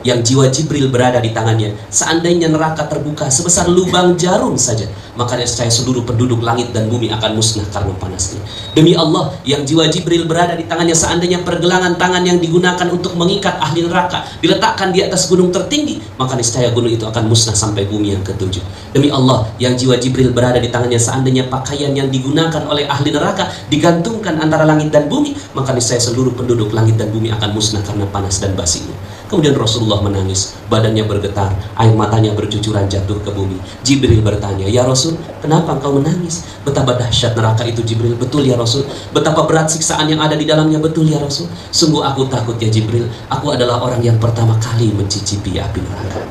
yang jiwa Jibril berada di tangannya, seandainya neraka terbuka sebesar lubang jarum saja, maka niscaya seluruh penduduk langit dan bumi akan musnah karena panasnya. Demi Allah, yang jiwa Jibril berada di tangannya, seandainya pergelangan tangan yang digunakan untuk mengikat ahli neraka diletakkan di atas gunung tertinggi, maka niscaya gunung itu akan musnah sampai bumi yang ketujuh. Demi Allah, yang jiwa Jibril berada di tangannya, seandainya pakaian yang digunakan oleh ahli neraka digantungkan antara langit dan bumi, maka niscaya seluruh penduduk langit dan bumi akan musnah karena panas dan basinya. Kemudian Rasulullah menangis, badannya bergetar, air matanya bercucuran jatuh ke bumi. Jibril bertanya, "Ya Rasul, kenapa engkau menangis? Betapa dahsyat neraka itu Jibril." "Betul ya Rasul." "Betapa berat siksaan yang ada di dalamnya." "Betul ya Rasul." "Sungguh aku takut ya Jibril, aku adalah orang yang pertama kali mencicipi api neraka."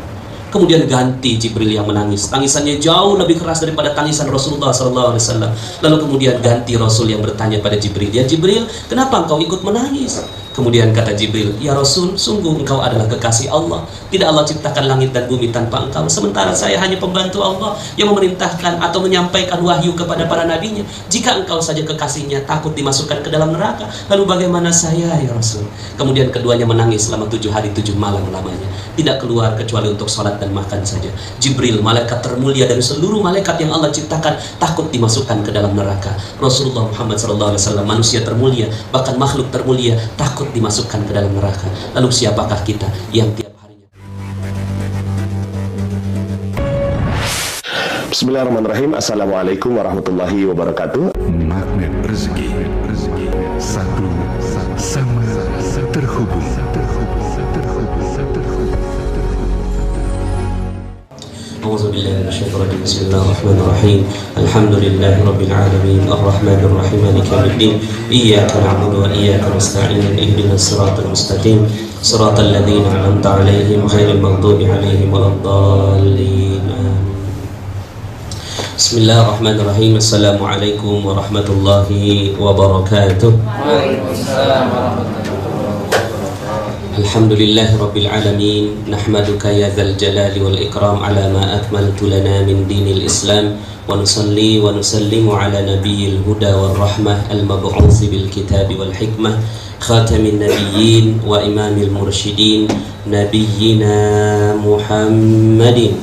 Kemudian ganti Jibril yang menangis, tangisannya jauh lebih keras daripada tangisan Rasulullah SAW. Lalu kemudian ganti Rasul yang bertanya pada Jibril, "Ya Jibril, kenapa engkau ikut menangis?" Kemudian kata Jibril, "Ya Rasul, sungguh engkau adalah kekasih Allah. Tidak Allah ciptakan langit dan bumi tanpa engkau. Sementara saya hanya pembantu Allah yang memerintahkan atau menyampaikan wahyu kepada para nabinya. Jika engkau saja kekasihnya takut dimasukkan ke dalam neraka, lalu bagaimana saya ya Rasul?" Kemudian keduanya menangis selama 7 hari 7 malam lamanya. Tidak keluar kecuali untuk sholat dan makan saja. Jibril, malaikat termulia dari seluruh malaikat yang Allah ciptakan, takut dimasukkan ke dalam neraka. Rasulullah Muhammad SAW, manusia termulia, bahkan makhluk termulia, takut dimasukkan ke dalam neraka. Lalu siapakah kita yang tiap harinya? Bismillahirrahmanirrahim. Assalamualaikum warahmatullahi wabarakatuh. Magnet rezeki, satu sama terhubung. A'udzubillahi minasyaitonir rajim. Bismillahirrahmanirrahim. Alhamdulillahi rabbil alamin, arrahmanir rahim, maliki yaumiddin. Iyyaka na'budu wa iyyaka nasta'in. Ihdinas siratal mustaqim, siratal ladzina an'amta 'alaihim ghairil maghdubi 'alaihim waladdallin. Bismillahirrahmanirrahim. Assalamualaikum warahmatullahi wabarakatuh. Waalaikumsalam warahmatullahi. Alhamdulillahi rabbil alamin, nahmaduka ya dzal jalali wal ikram ala ma akmaltu lana min dinil islam, wa nusalli wa nusallimu ala nabiyyil huda wal rahmah al mab'uts bil kitabi wal hikmah, khatamin nabiyyin wa imamil mursyidin, nabiyyina Muhammadin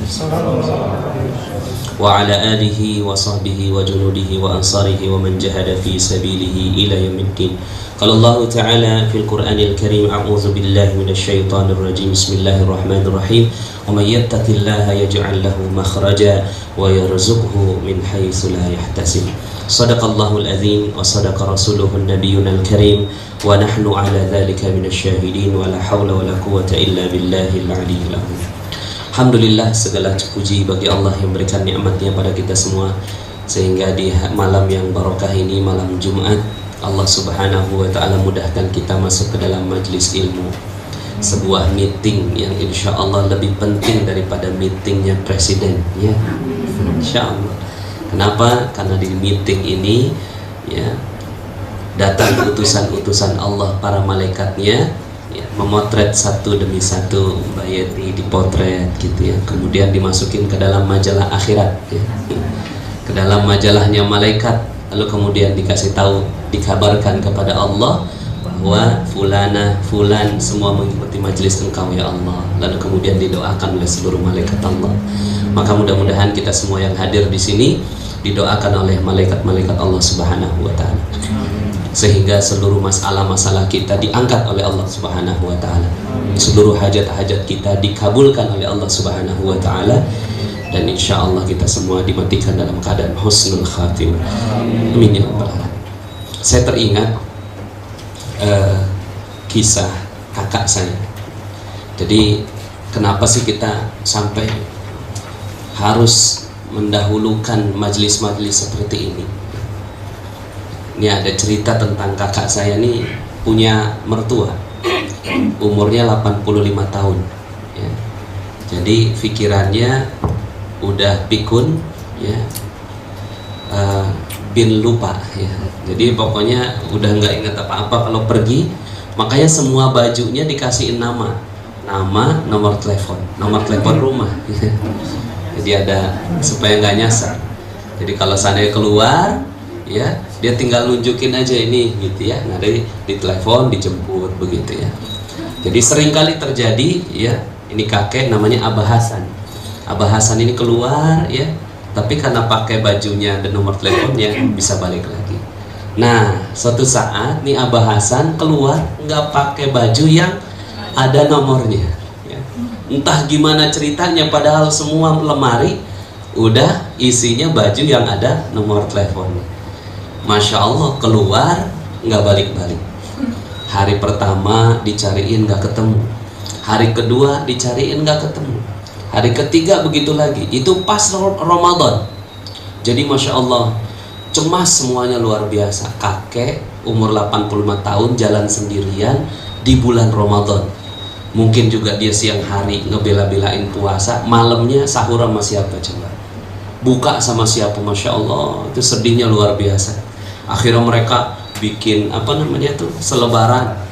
wa ala alihi wa sahbihi wa junudihi wa ansarihi wa man jahada fi sabilihi ila yaumiddin. Qala Allah Ta'ala fil Qur'anil Karim, a'udzu billahi minasyaitonir rajim. Bismillahirrahmanirrahim. Wa may yattaqillaha yaj'al lahu makhraja wa yarzuqhu min haitsu la yahtasib. Shadaqallahul azim wa sadaqa rasuluhun nabiyyunal karim wa nahnu 'ala dzalika minasyahidin wa la haula wa la quwwata illa billahil aliyyil azim. Alhamdulillah, segala puji bagi Allah yang memberikan nikmatnya pada kita semua, sehingga di malam yang barokah ini, malam Jumat, Allah Subhanahu wa ta'ala mudahkan kita masuk ke dalam majlis ilmu, sebuah meeting yang insya Allah lebih penting daripada meetingnya presiden, ya, insya Allah. Kenapa? Karena di meeting ini ya datang utusan-utusan Allah, para malaikatnya ya, memotret satu demi satu Mbak Yeti, dipotret gitu ya, kemudian dimasukin ke dalam majalah akhirat ya, ke dalam majalahnya malaikat. Lalu kemudian dikasih tahu, dikabarkan kepada Allah bahwa fulana, fulan semua mengikuti majelis engkau ya Allah. Lalu kemudian didoakan oleh seluruh malaikat Allah. Maka mudah-mudahan kita semua yang hadir di sini didoakan oleh malaikat-malaikat Allah Subhanahu wa ta'ala, sehingga seluruh masalah-masalah kita diangkat oleh Allah Subhanahu wa ta'ala, seluruh hajat-hajat kita dikabulkan oleh Allah Subhanahu wa ta'ala, dan insya Allah kita semua dimatikan dalam keadaan husnul khatimah. Amin ya rabbal alamin. Saya teringat kisah kakak saya. Jadi kenapa sih kita sampai harus mendahulukan majelis-majelis seperti ini? Ini ada cerita tentang kakak saya nih, punya mertua, umurnya 85 tahun ya. Jadi pikirannya udah pikun ya, bin lupa ya. Jadi pokoknya udah nggak ingat apa-apa kalau pergi. Makanya semua bajunya dikasihin nama, nomor telepon rumah jadi ada supaya nggak nyasar. Jadi kalau seandainya keluar ya, dia tinggal nunjukin aja ini gitu ya, nah di telepon dijemput begitu ya. Jadi seringkali terjadi ya, Ini kakek namanya Abah Hasan. Abah Hasan ini keluar ya, tapi karena pakai bajunya dan nomor teleponnya bisa balik lagi. Nah, suatu saat nih Abah Hasan keluar nggak pakai baju yang ada nomornya ya. Entah gimana ceritanya, padahal semua lemari udah isinya baju yang ada nomor teleponnya. Masya Allah, keluar nggak balik-balik. Hari pertama dicariin nggak ketemu, hari kedua dicariin nggak ketemu, hari ketiga begitu lagi. Itu pas Ramadan. Jadi Masya Allah, cemas semuanya luar biasa. Kakek umur 85 tahun jalan sendirian di bulan Ramadan. Mungkin juga dia siang hari ngebela-belain puasa, malamnya sahur sama siapa coba? Buka sama siapa? Masya Allah, itu sedihnya luar biasa. Akhirnya mereka bikin selebaran,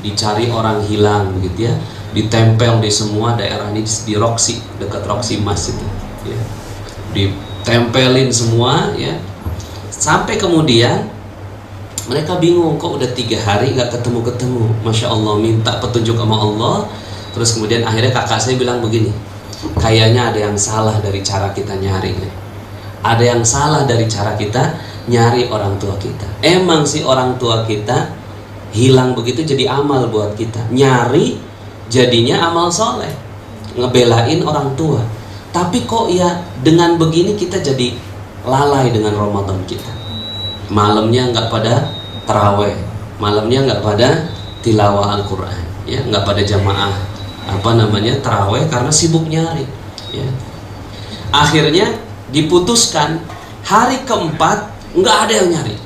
dicari orang hilang gitu ya, ditempel di semua daerah ini, di Roxy, dekat Roxy Mas itu ya, ditempelin semua ya, sampai kemudian mereka bingung, kok udah 3 hari nggak ketemu. Masya Allah, minta petunjuk sama Allah. Terus kemudian akhirnya kakak saya bilang begini, kayaknya ada yang salah dari cara kita nyari nih. Ada yang salah dari cara kita nyari orang tua kita. Emang sih orang tua kita hilang begitu jadi amal buat kita. Nyari jadinya amal soleh, ngebelain orang tua. Tapi kok ya dengan begini kita jadi lalai dengan Ramadan kita. Malamnya nggak pada taraweh, malamnya nggak pada tilawah Al-Quran, ya, nggak pada jamaah taraweh karena sibuk nyari. Ya. Akhirnya diputuskan hari keempat nggak ada yang nyari.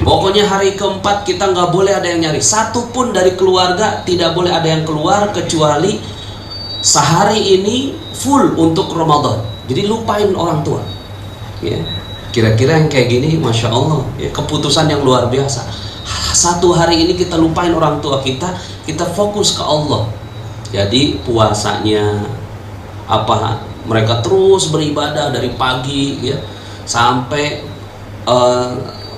Pokoknya hari keempat kita nggak boleh ada yang nyari. Satu pun dari keluarga tidak boleh ada yang keluar kecuali sehari ini full untuk Ramadan. Jadi lupain orang tua. Ya. Kira-kira yang kayak gini, Masya Allah ya, keputusan yang luar biasa. Satu hari ini kita lupain orang tua kita, kita fokus ke Allah. Jadi puasanya mereka terus beribadah dari pagi ya sampai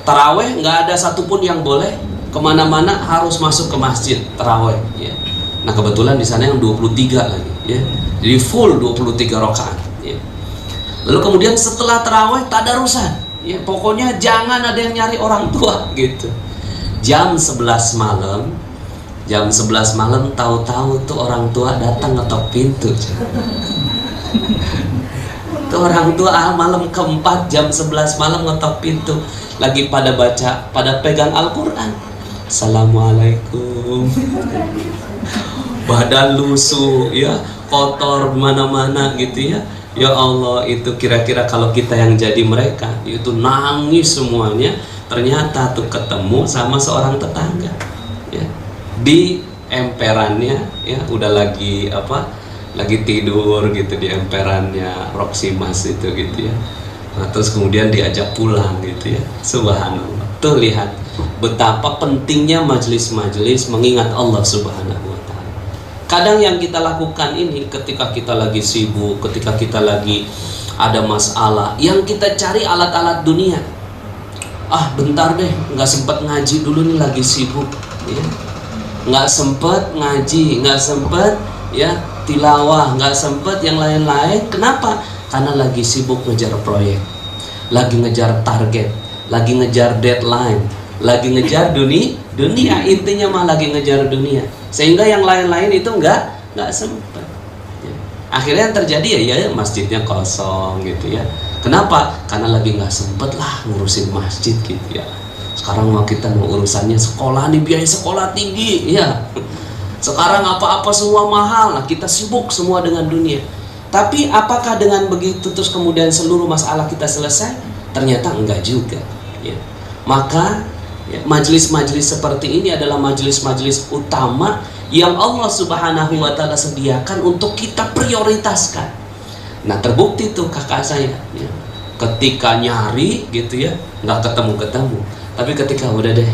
taraweh, nggak ada satupun yang boleh kemana-mana, harus masuk ke masjid taraweh ya. Nah kebetulan di sana yang 23 lagi ya, jadi full 23 rakaat ya. Lalu kemudian setelah taraweh tadarusan ya, pokoknya jangan ada yang nyari orang tua gitu. Jam 11 malam tahu-tahu tuh orang tua datang ngetok pintu. Tuh orang tua malam keempat jam 11 malam ngetok pintu, lagi pada baca, pada pegang Al-Quran. Assalamualaikum. Badan lusuh ya, kotor mana-mana gitu ya. Ya Allah, itu kira-kira kalau kita yang jadi mereka, itu nangis semuanya. Ternyata tuh ketemu sama seorang tetangga ya, di emperannya ya, udah lagi tidur gitu di emperannya Roxy Mas itu gitu ya. Nah, terus kemudian diajak pulang gitu ya. Subhanallah. Tuh lihat betapa pentingnya majelis-majelis mengingat Allah Subhanahu wa taala. Kadang yang kita lakukan ini ketika kita lagi sibuk, ketika kita lagi ada masalah, yang kita cari alat-alat dunia. Bentar deh, nggak sempet ngaji dulu nih, lagi sibuk ya. Nggak sempet ngaji, nggak sempet ya tilawah, nggak sempet yang lain-lain. Kenapa? Karena lagi sibuk ngejar proyek, lagi ngejar target, lagi ngejar deadline, lagi ngejar dunia. Intinya mah lagi ngejar dunia, sehingga yang lain-lain itu nggak sempet ya. Akhirnya yang terjadi ya masjidnya kosong gitu ya. Kenapa? Karena lagi nggak sempet lah ngurusin masjid gitu ya. Sekarang mah kita mau urusannya sekolah nih, biaya sekolah tinggi ya. Sekarang apa-apa semua mahal. Nah, kita sibuk semua dengan dunia. Tapi apakah dengan begitu terus kemudian seluruh masalah kita selesai? Ternyata enggak juga ya. Maka ya, majelis-majelis seperti ini adalah majelis-majelis utama yang Allah Subhanahu wa taala sediakan untuk kita prioritaskan. Nah terbukti tuh kakak saya ya, ketika nyari gitu ya nggak ketemu, tapi ketika udah deh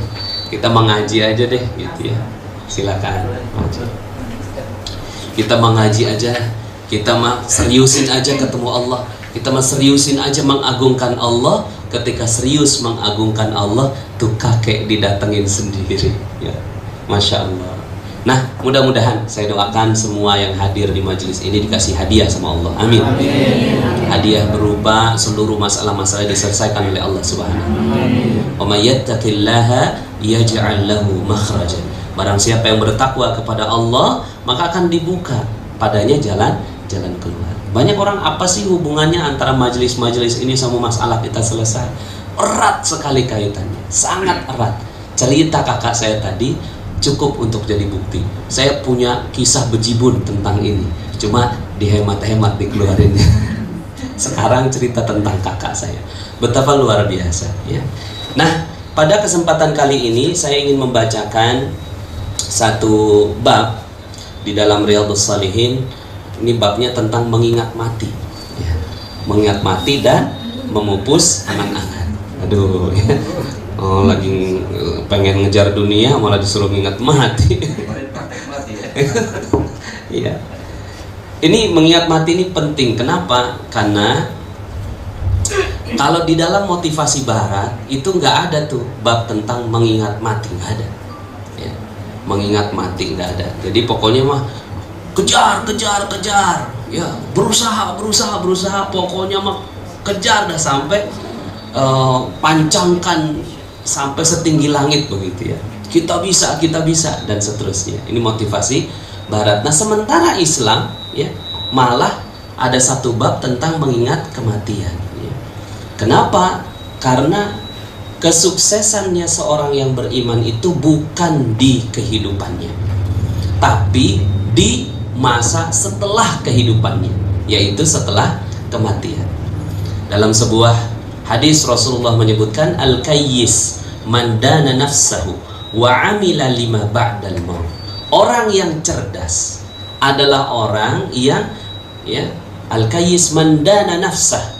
kita mengaji aja deh gitu ya, silakan kita mengaji aja, kita mah seriusin aja ketemu Allah, kita mah seriusin aja mengagungkan Allah. Ketika serius mengagungkan Allah tuh kakek didatengin sendiri ya, Masya Allah. Nah, mudah-mudahan saya doakan semua yang hadir di majelis ini dikasih hadiah sama Allah. Amin. Hadiah berupa seluruh masalah-masalah diselesaikan oleh Allah Subhanahu wa taala. Wa may yattaqillaha yaj'al lahu makhrajan. Barang siapa yang bertakwa kepada Allah, maka akan dibuka padanya jalan keluar. Banyak orang, apa sih hubungannya antara majelis-majelis ini sama masalah kita selesai? Erat sekali kaitannya, sangat erat. Cerita kakak saya tadi cukup untuk jadi bukti. Saya punya kisah bejibun tentang ini, cuma dihemat-hemat dikeluarinnya. Sekarang cerita tentang kakak saya, betapa luar biasa ya. Nah, pada kesempatan kali ini saya ingin membacakan satu bab di dalam Riyadhus Shalihin. Ini babnya tentang mengingat mati ya. Mengingat mati dan memupus angan-angan. Aduh ya. Oh, lagi pengen ngejar dunia malah disuruh ingat mati. Iya. Ini mengingat mati ini penting. Kenapa? Karena kalau di dalam motivasi barat itu nggak ada tuh bab tentang mengingat mati, nggak ada. Ya. Mengingat mati nggak ada. Jadi pokoknya mah kejar, ya berusaha, pokoknya mah kejar dah sampai pancangkan sampai setinggi langit begitu ya. Kita bisa dan seterusnya. Ini motivasi barat. Nah, sementara Islam ya malah ada satu bab tentang mengingat kematian. Ya. Kenapa? Karena kesuksesannya seorang yang beriman itu bukan di kehidupannya, tapi di masa setelah kehidupannya, yaitu setelah kematian. Dalam sebuah hadis Rasulullah menyebutkan, al-kayyis man dana nafsahu wa amila lima ba'dal maut. Orang yang cerdas adalah orang yang ya, al-kayyis man dana nafsah,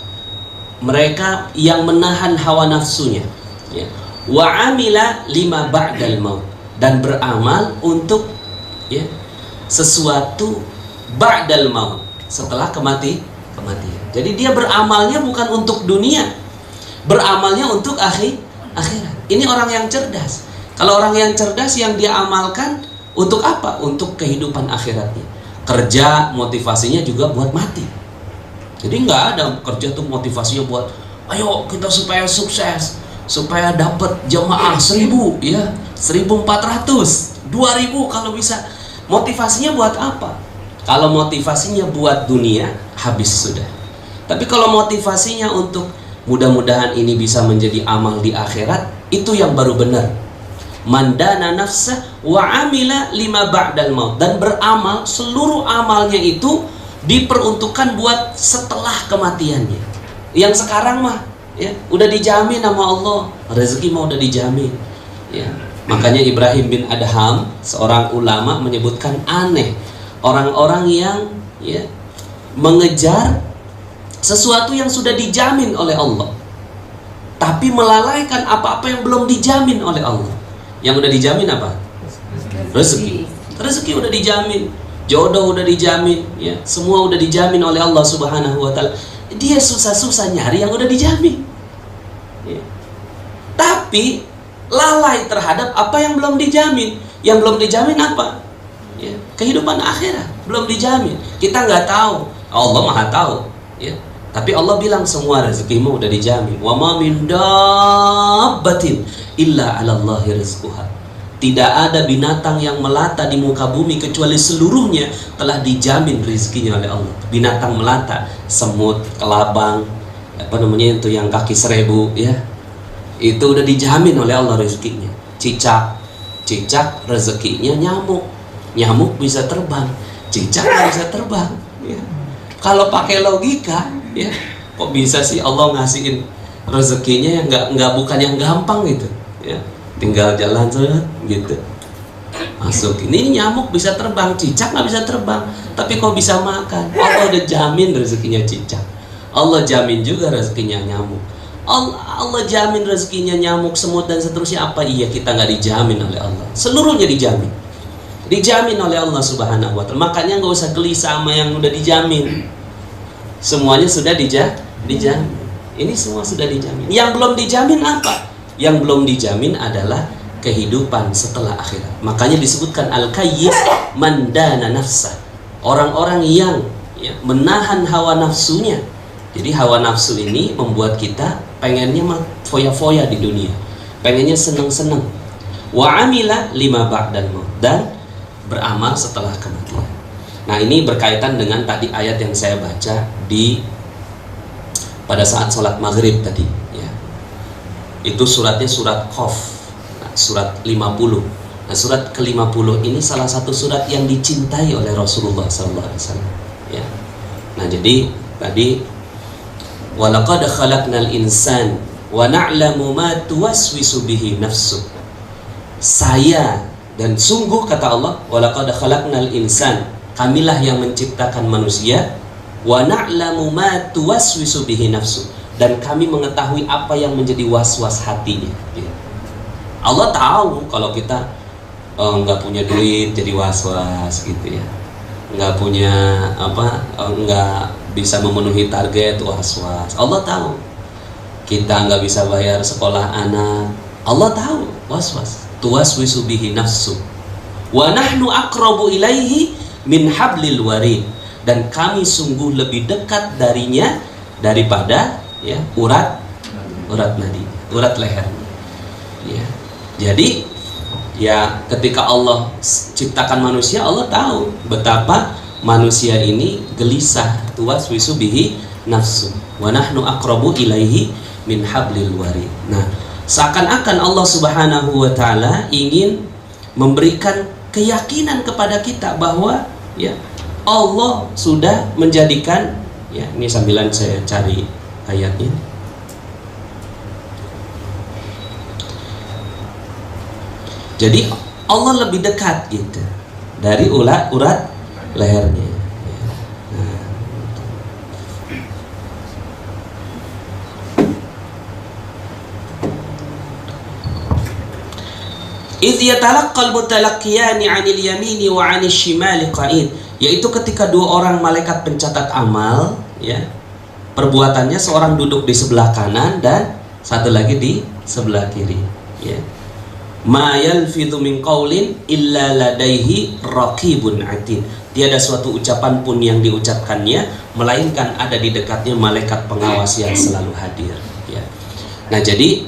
mereka yang menahan hawa nafsunya ya, wa amila lima ba'dal maut, dan beramal untuk ya sesuatu ba'dal maut, setelah kematian. Jadi dia beramalnya bukan untuk dunia, beramalnya untuk akhirat. Ini orang yang cerdas. Kalau orang yang cerdas, yang dia amalkan untuk apa? Untuk kehidupan akhiratnya. Kerja motivasinya juga buat mati. Jadi nggak ada kerja tuh motivasinya buat ayo kita supaya sukses, supaya dapat jamaah 1000 ya, 1400, 2000 kalau bisa. Motivasinya buat apa? Kalau motivasinya buat dunia, habis sudah. Tapi kalau motivasinya untuk mudah-mudahan ini bisa menjadi amal di akhirat, itu yang baru benar. Mandana nafsah wa amila lima ba'dal maut, dan beramal, seluruh amalnya itu diperuntukkan buat setelah kematiannya. Yang sekarang mah ya udah dijamin sama Allah, rezeki mah udah dijamin ya. Makanya Ibrahim bin Adham, seorang ulama, menyebutkan aneh orang-orang yang ya mengejar sesuatu yang sudah dijamin oleh Allah, tapi melalaikan apa-apa yang belum dijamin oleh Allah. Yang udah dijamin apa? Rezeki. Rezeki udah dijamin, jodoh udah dijamin, ya semua udah dijamin oleh Allah Subhanahu wa taala. Dia susah-susah nyari yang udah dijamin. Ya. Tapi lalai terhadap apa yang belum dijamin. Yang belum dijamin apa? Ya, kehidupan akhirat belum dijamin. Kita nggak tahu, Allah Maha tahu. Ya. Tapi Allah bilang semua rezekimu udah dijamin. Wa ma min dabbatin illa 'alallahi rizquha. Tidak ada binatang yang melata di muka bumi kecuali seluruhnya telah dijamin rezekinya oleh Allah. Binatang melata, semut, kelabang, apa namanya itu yang kaki 1000 ya. Itu udah dijamin oleh Allah rezekinya. Cicak rezekinya nyamuk. Nyamuk bisa terbang, cicak nggak bisa terbang. Ya. Kalau pakai logika, ya kok bisa sih Allah ngasihin rezekinya yang nggak bukan yang gampang gitu. Ya. Tinggal jalan saja gitu. Masuk. Ini nyamuk bisa terbang, cicak nggak bisa terbang. Tapi kok bisa makan? Allah udah jamin rezekinya cicak. Allah jamin juga rezekinya nyamuk. Allah jamin rezekinya nyamuk, semut dan seterusnya. Apa iya kita nggak dijamin oleh Allah? Seluruhnya dijamin. Dijamin oleh Allah Subhanahu wa taala. Makanya nggak usah geli sama yang udah dijamin. Semuanya sudah dijamin. Ini semua sudah dijamin. Yang belum dijamin apa? Yang belum dijamin adalah kehidupan setelah akhirat. Makanya disebutkan al-kayyis man dana nafsah, orang-orang yang menahan hawa nafsunya. Jadi hawa nafsu ini membuat kita pengennya foya-foya di dunia, pengennya seneng-seneng. Wa amila lima ba'dal maut, dan beramal setelah kematian. Nah, ini berkaitan dengan tadi ayat yang saya baca pada saat sholat maghrib tadi, ya. Itu suratnya surat Qaf, surat 50. Nah, surat ke-50 ini salah satu surat yang dicintai oleh Rasulullah SAW, ya. Nah, jadi tadi walaqad khalaqnal insan wa na'lamu ma tuwaswisu bihi nafsu. Saya, dan sungguh kata Allah, walaqad khalaqnal insan, kamilah yang menciptakan manusia, wa na'lamu ma tuwaswisu bihi nafsu, dan kami mengetahui apa yang menjadi was-was hatinya. Allah tahu kalau kita nggak punya duit jadi was-was gitu ya, nggak punya nggak bisa memenuhi target, was-was. Allah tahu kita nggak bisa bayar sekolah anak, Allah tahu, was-was. Tuwaswisu bihi nafsu wa nahnu aqrabu ilaihi min hablil warid, dan kami sungguh lebih dekat darinya daripada urat nadi, urat leher. Ya. Jadi ketika Allah ciptakan manusia, Allah tahu betapa manusia ini gelisah. Tuwaswisu bihi nafsu wa nahnu aqrabu ilaihi min hablil warid. Nah, seakan-akan Allah Subhanahu wa taala ingin memberikan keyakinan kepada kita bahwa Allah sudah menjadikan, ini sambilan saya cari ayatnya. Jadi Allah lebih dekat gitu dari urat lehernya. Idh yatalaqqal mutalaqqiyani 'anil yamini wa 'anil shimali qa'id, yaitu ketika dua orang malaikat pencatat amal, perbuatannya, seorang duduk di sebelah kanan dan satu lagi di sebelah kiri, ma yalfidhu min qaulin illa ladaihi raqibun 'atid, tiada suatu ucapan pun yang diucapkannya melainkan ada di dekatnya malaikat pengawas yang selalu hadir, Nah, jadi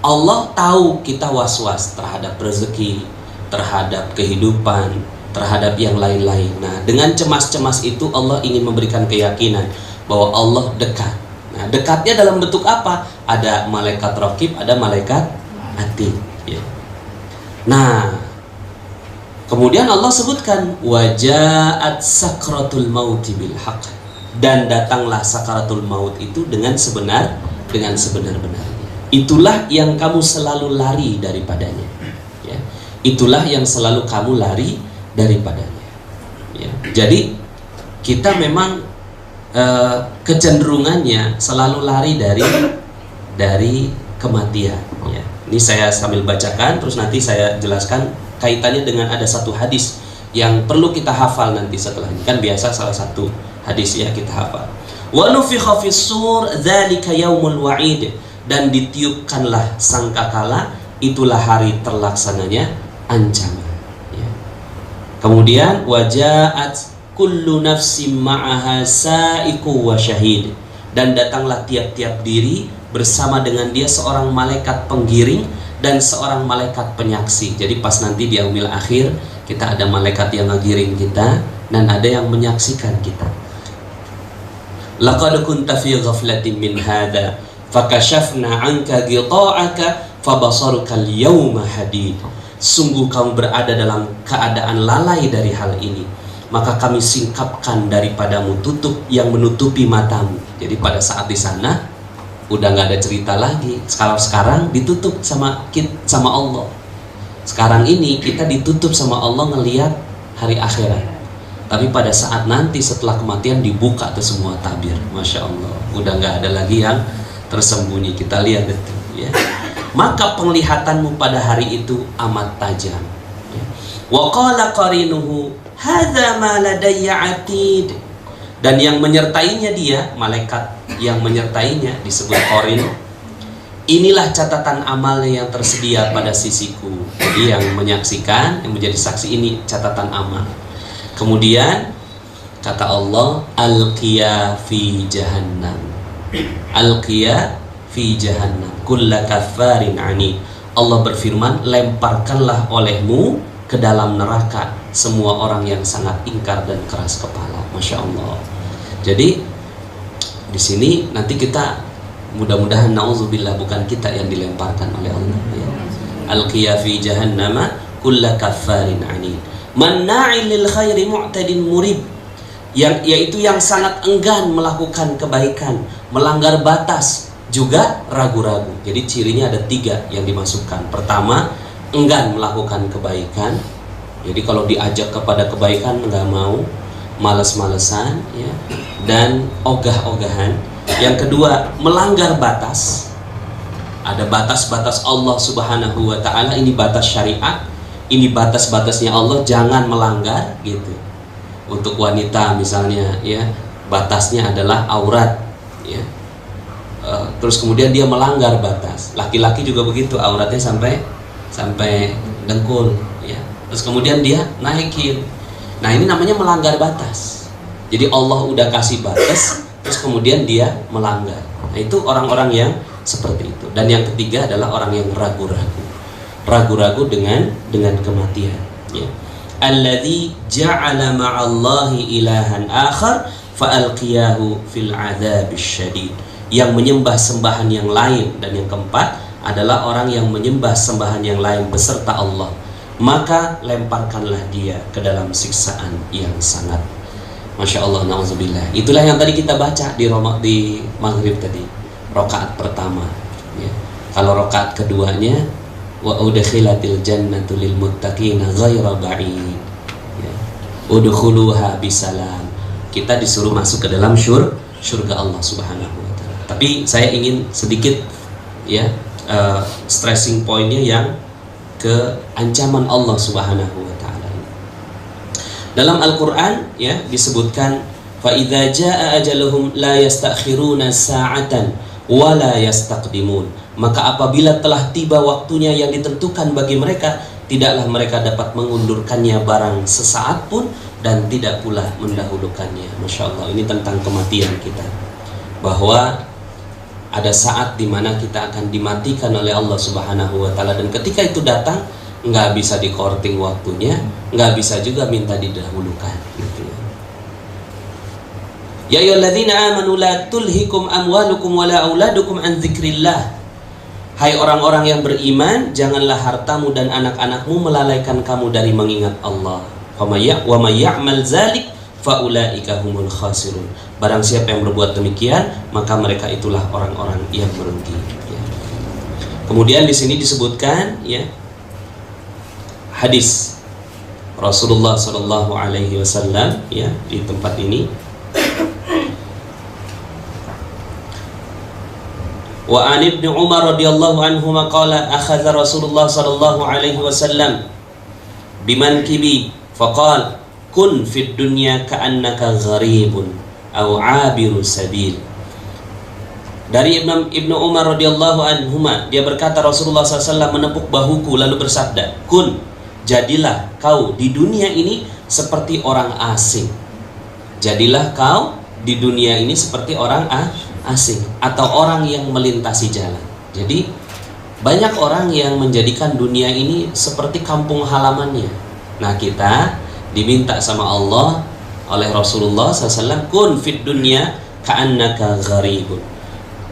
Allah tahu kita was-was terhadap rezeki, terhadap kehidupan, terhadap yang lain-lain. Nah, dengan cemas-cemas itu Allah ingin memberikan keyakinan bahwa Allah dekat. Nah, dekatnya dalam bentuk apa? Ada malaikat raqib, ada malaikat atid. Nah, kemudian Allah sebutkan waja'at sakratul mauti bil haqq, dan datanglah sakaratul maut itu dengan sebenar-benarnya. Itulah yang kamu selalu lari daripadanya, itulah yang selalu kamu lari daripadanya. Jadi kita memang kecenderungannya selalu lari dari kematian. Ini saya sambil bacakan, terus nanti saya jelaskan kaitannya dengan ada satu hadis yang perlu kita hafal nanti setelah ini. Kan biasa salah satu hadis kita hafal. Wa nufikha fis sur dzalika yaumul wa'id, dan ditiupkanlah sangkakala, itulah hari terlaksananya ancaman. Kemudian waja'at kullu nafsim ma'aha sa'iku wa syahid, dan datanglah tiap-tiap diri bersama dengan dia seorang malaikat penggiring dan seorang malaikat penyaksi. Jadi pas nanti di yaumil akhir kita ada malaikat yang ngegiring kita dan ada yang menyaksikan kita. Laqad kunta fi ghaflatin min hadza fakashafna 'anka ghita'aka fabasaruka al-yawma hadid. Sungguh kamu berada dalam keadaan lalai dari hal ini, maka kami singkapkan daripadamu tutup yang menutupi matamu. Jadi pada saat di sana udah nggak ada cerita lagi. Sekarang ditutup sama Allah. Sekarang ini kita ditutup sama Allah ngelihat hari akhirat. Tapi pada saat nanti setelah kematian dibuka tuh semua tabir. Masya Allah, udah nggak ada lagi yang tersembunyi. Kita lihat itu, Maka penglihatanmu pada hari itu amat tajam. Wa qala qarinuhu hadza ma ladayya atid, dan yang menyertainya dia, malaikat yang menyertainya disebut qarin, inilah catatan amalnya yang tersedia pada sisiku. Jadi yang menyaksikan, yang menjadi saksi, ini catatan amal. Kemudian kata Allah, alqiya fi jahannam, alqiya fi jahannam kulla kaffarin anid. Allah berfirman, lemparkanlah olehmu ke dalam neraka semua orang yang sangat ingkar dan keras kepala. Masya Allah. Jadi di sini nanti kita mudah-mudahan, na'udzubillah, bukan kita yang dilemparkan oleh Allah, ya. Alqiya fi jahannama kulla kaffarin anid manna'il lil khairi mu'tadin murib, yaitu yang sangat enggan melakukan kebaikan, melanggar batas, juga ragu-ragu. Jadi cirinya ada 3 yang dimasukkan. Pertama, enggan melakukan kebaikan. Jadi kalau diajak kepada kebaikan nggak mau, males-malesan, ya, dan ogah-ogahan. Yang kedua, melanggar batas. Ada batas-batas Allah Subhanahu wa ta'ala, ini batas syariat, ini batas-batasnya Allah, jangan melanggar gitu. Untuk wanita misalnya, ya, batasnya adalah aurat, ya. Terus kemudian dia melanggar batas. Laki-laki juga begitu, auratnya sampai dengkul, ya. Terus kemudian dia naikin. Nah, ini namanya melanggar batas. Jadi Allah udah kasih batas, terus kemudian dia melanggar. Nah, itu orang-orang yang seperti itu. Dan yang ketiga adalah orang yang ragu-ragu. Ragu-ragu dengan kematian, ya. Alladzi ja'ala ma'allahi ilahan akhar fa'alqiyahu fil 'adzabis syadid. Yang menyembah sembahan yang lain. Dan yang keempat adalah orang yang menyembah sembahan yang lain beserta Allah, maka lemparkanlah dia ke dalam siksaan yang sangat. Masya Allah, na'udzubillah. Itulah yang tadi kita baca di maghrib tadi, rakaat pertama, ya. Kalau rakaat keduanya, wa udkhilatil jannatu lil muttaqina ghaira ba'id, ya. Udkhuluha bisalam. Kita disuruh masuk ke dalam surga Allah Subhanahu wa ta'ala. Tapi saya ingin sedikit, ya, stressing pointnya yang ke ancaman Allah Subhanahu wa ta'ala. Dalam Al-Quran, ya, disebutkan fa idza jaa ajaluhum la yastakhiruna sa'atan wa la yastaqdimun. Maka apabila telah tiba waktunya yang ditentukan bagi mereka, tidaklah mereka dapat mengundurkannya barang sesaat pun, dan tidak pula mendahulukannya. Masya Allah, ini tentang kematian kita, bahwa ada saat dimana kita akan dimatikan oleh Allah Subhanahu wa ta'ala. Dan ketika itu datang, nggak bisa dikorting waktunya, nggak bisa juga minta didahulukan, gitu. Ya ayyuhalladzina amanu la tulhikum amwalukum wala auladukum an dzikrillah. Hai orang-orang yang beriman, janganlah hartamu dan anak-anakmu melalaikan kamu dari mengingat Allah. Wa may ya'mal dzalik faulaika humul khasirun. Barang siapa yang berbuat demikian, maka mereka itulah orang-orang yang merugi, ya. Kemudian di sini disebutkan, ya, hadis Rasulullah sallallahu alaihi wasallam, ya, di tempat ini. Wa an Ibnu Umar radhiyallahu anhuma qala akhadha Rasulullah sallallahu alaihi wasallam bimankibi faqala kun fid dunya ka'annaka gharibun aw 'abiru sabil. Dari Ibnu Umar radhiyallahu anhuma, dia berkata Rasulullah SAW menepuk bahuku lalu bersabda, kun, jadilah kau di dunia ini seperti orang asing. Jadilah kau di dunia ini seperti orang asing, atau orang yang melintasi jalan. Jadi banyak orang yang menjadikan dunia ini seperti kampung halamannya. Nah, kita diminta sama Allah oleh Rasulullah SAW, kun fid dunya ka'annaka gharibun.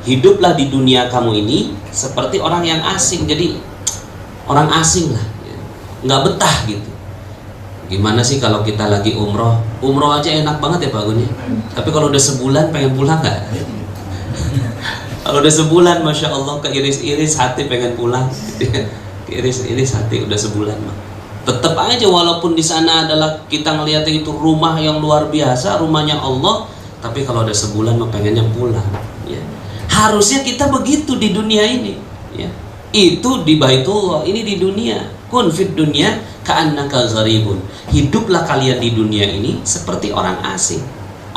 Hiduplah di dunia kamu ini seperti orang yang asing. Jadi orang asing lah, nggak betah gitu. Gimana sih kalau kita lagi umroh aja enak banget ya Pak Gun, ya. Tapi kalau udah sebulan pengen pulang nggak? Kalau udah sebulan, Masya Allah, keiris-iris hati pengen pulang. Keiris-iris hati udah sebulan mah. Tetap aja walaupun di sana adalah kita ngelihat itu rumah yang luar biasa, rumahnya Allah, tapi kalau ada sebulan mah pengennya pulang, ya. Harusnya kita begitu di dunia ini, ya. Itu di Baitullah, ini di dunia. Kun fid dunya ka'annaka gharibun. Hiduplah kalian di dunia ini seperti orang asing.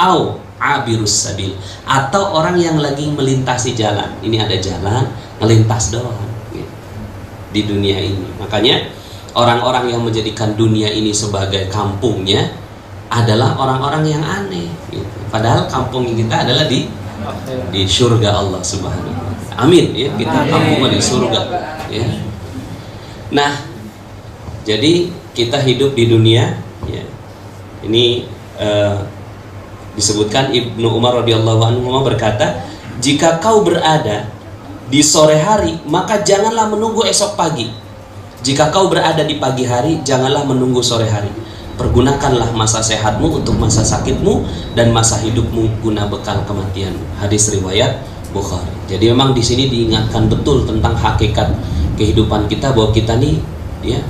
Au abirus sabil, atau orang yang lagi melintasi jalan. Ini ada jalan, ngelintas doang gitu, di dunia ini. Makanya orang-orang yang menjadikan dunia ini sebagai kampungnya adalah orang-orang yang aneh gitu. Padahal kampung kita adalah di surga Allah Subhanahu wa ta'ala. Amin ya, kita kampungnya di surga ya. Nah, jadi kita hidup di dunia ya. Ini disebutkan Ibnu Umar radhiyallahu anhu berkata, jika kau berada di sore hari, maka janganlah menunggu esok pagi. Jika kau berada di pagi hari, janganlah menunggu sore hari. Pergunakanlah masa sehatmu untuk masa sakitmu, dan masa hidupmu guna bekal kematianmu. Hadis riwayat Bukhari. Jadi memang di sini diingatkan betul tentang hakikat kehidupan kita, bahwa kita nih ya,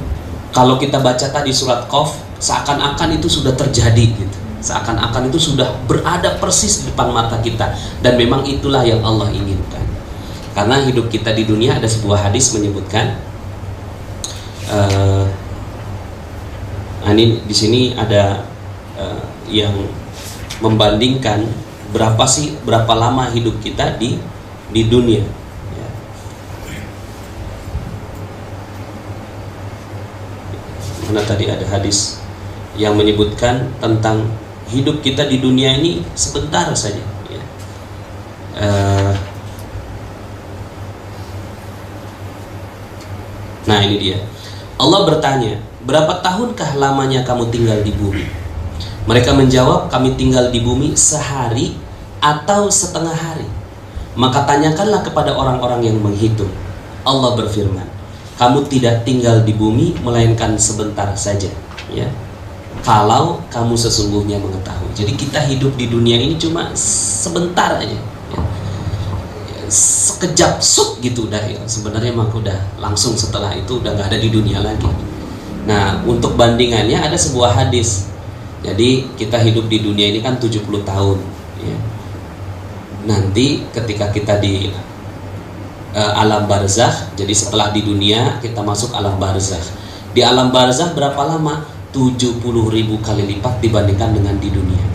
kalau kita baca tadi surat Qaf, seakan-akan itu sudah terjadi gitu. Seakan-akan itu sudah berada persis di depan mata kita, dan memang itulah yang Allah inginkan. Karena hidup kita di dunia, ada sebuah hadis menyebutkan ini di sini ada yang membandingkan berapa lama hidup kita di dunia. Ya. Mana tadi ada hadis yang menyebutkan tentang hidup kita di dunia ini sebentar saja. Ya. Nah ini dia. Allah bertanya, berapa tahunkah lamanya kamu tinggal di bumi? Mereka menjawab, kami tinggal di bumi sehari atau setengah hari. Maka tanyakanlah kepada orang-orang yang menghitung. Allah berfirman, kamu tidak tinggal di bumi melainkan sebentar saja ya, kalau kamu sesungguhnya mengetahui. Jadi kita hidup di dunia ini cuma sebentar aja ya. Sekejap sup gitu udah ya. Sebenarnya mah udah langsung setelah itu udah nggak ada di dunia lagi. Nah, untuk bandingannya ada sebuah hadis. Jadi kita hidup di dunia ini kan 70 tahun ya. Nanti ketika kita di alam barzakh, jadi setelah di dunia kita masuk alam barzakh. Di alam barzakh berapa lama? 70.000 kali lipat dibandingkan dengan di dunia.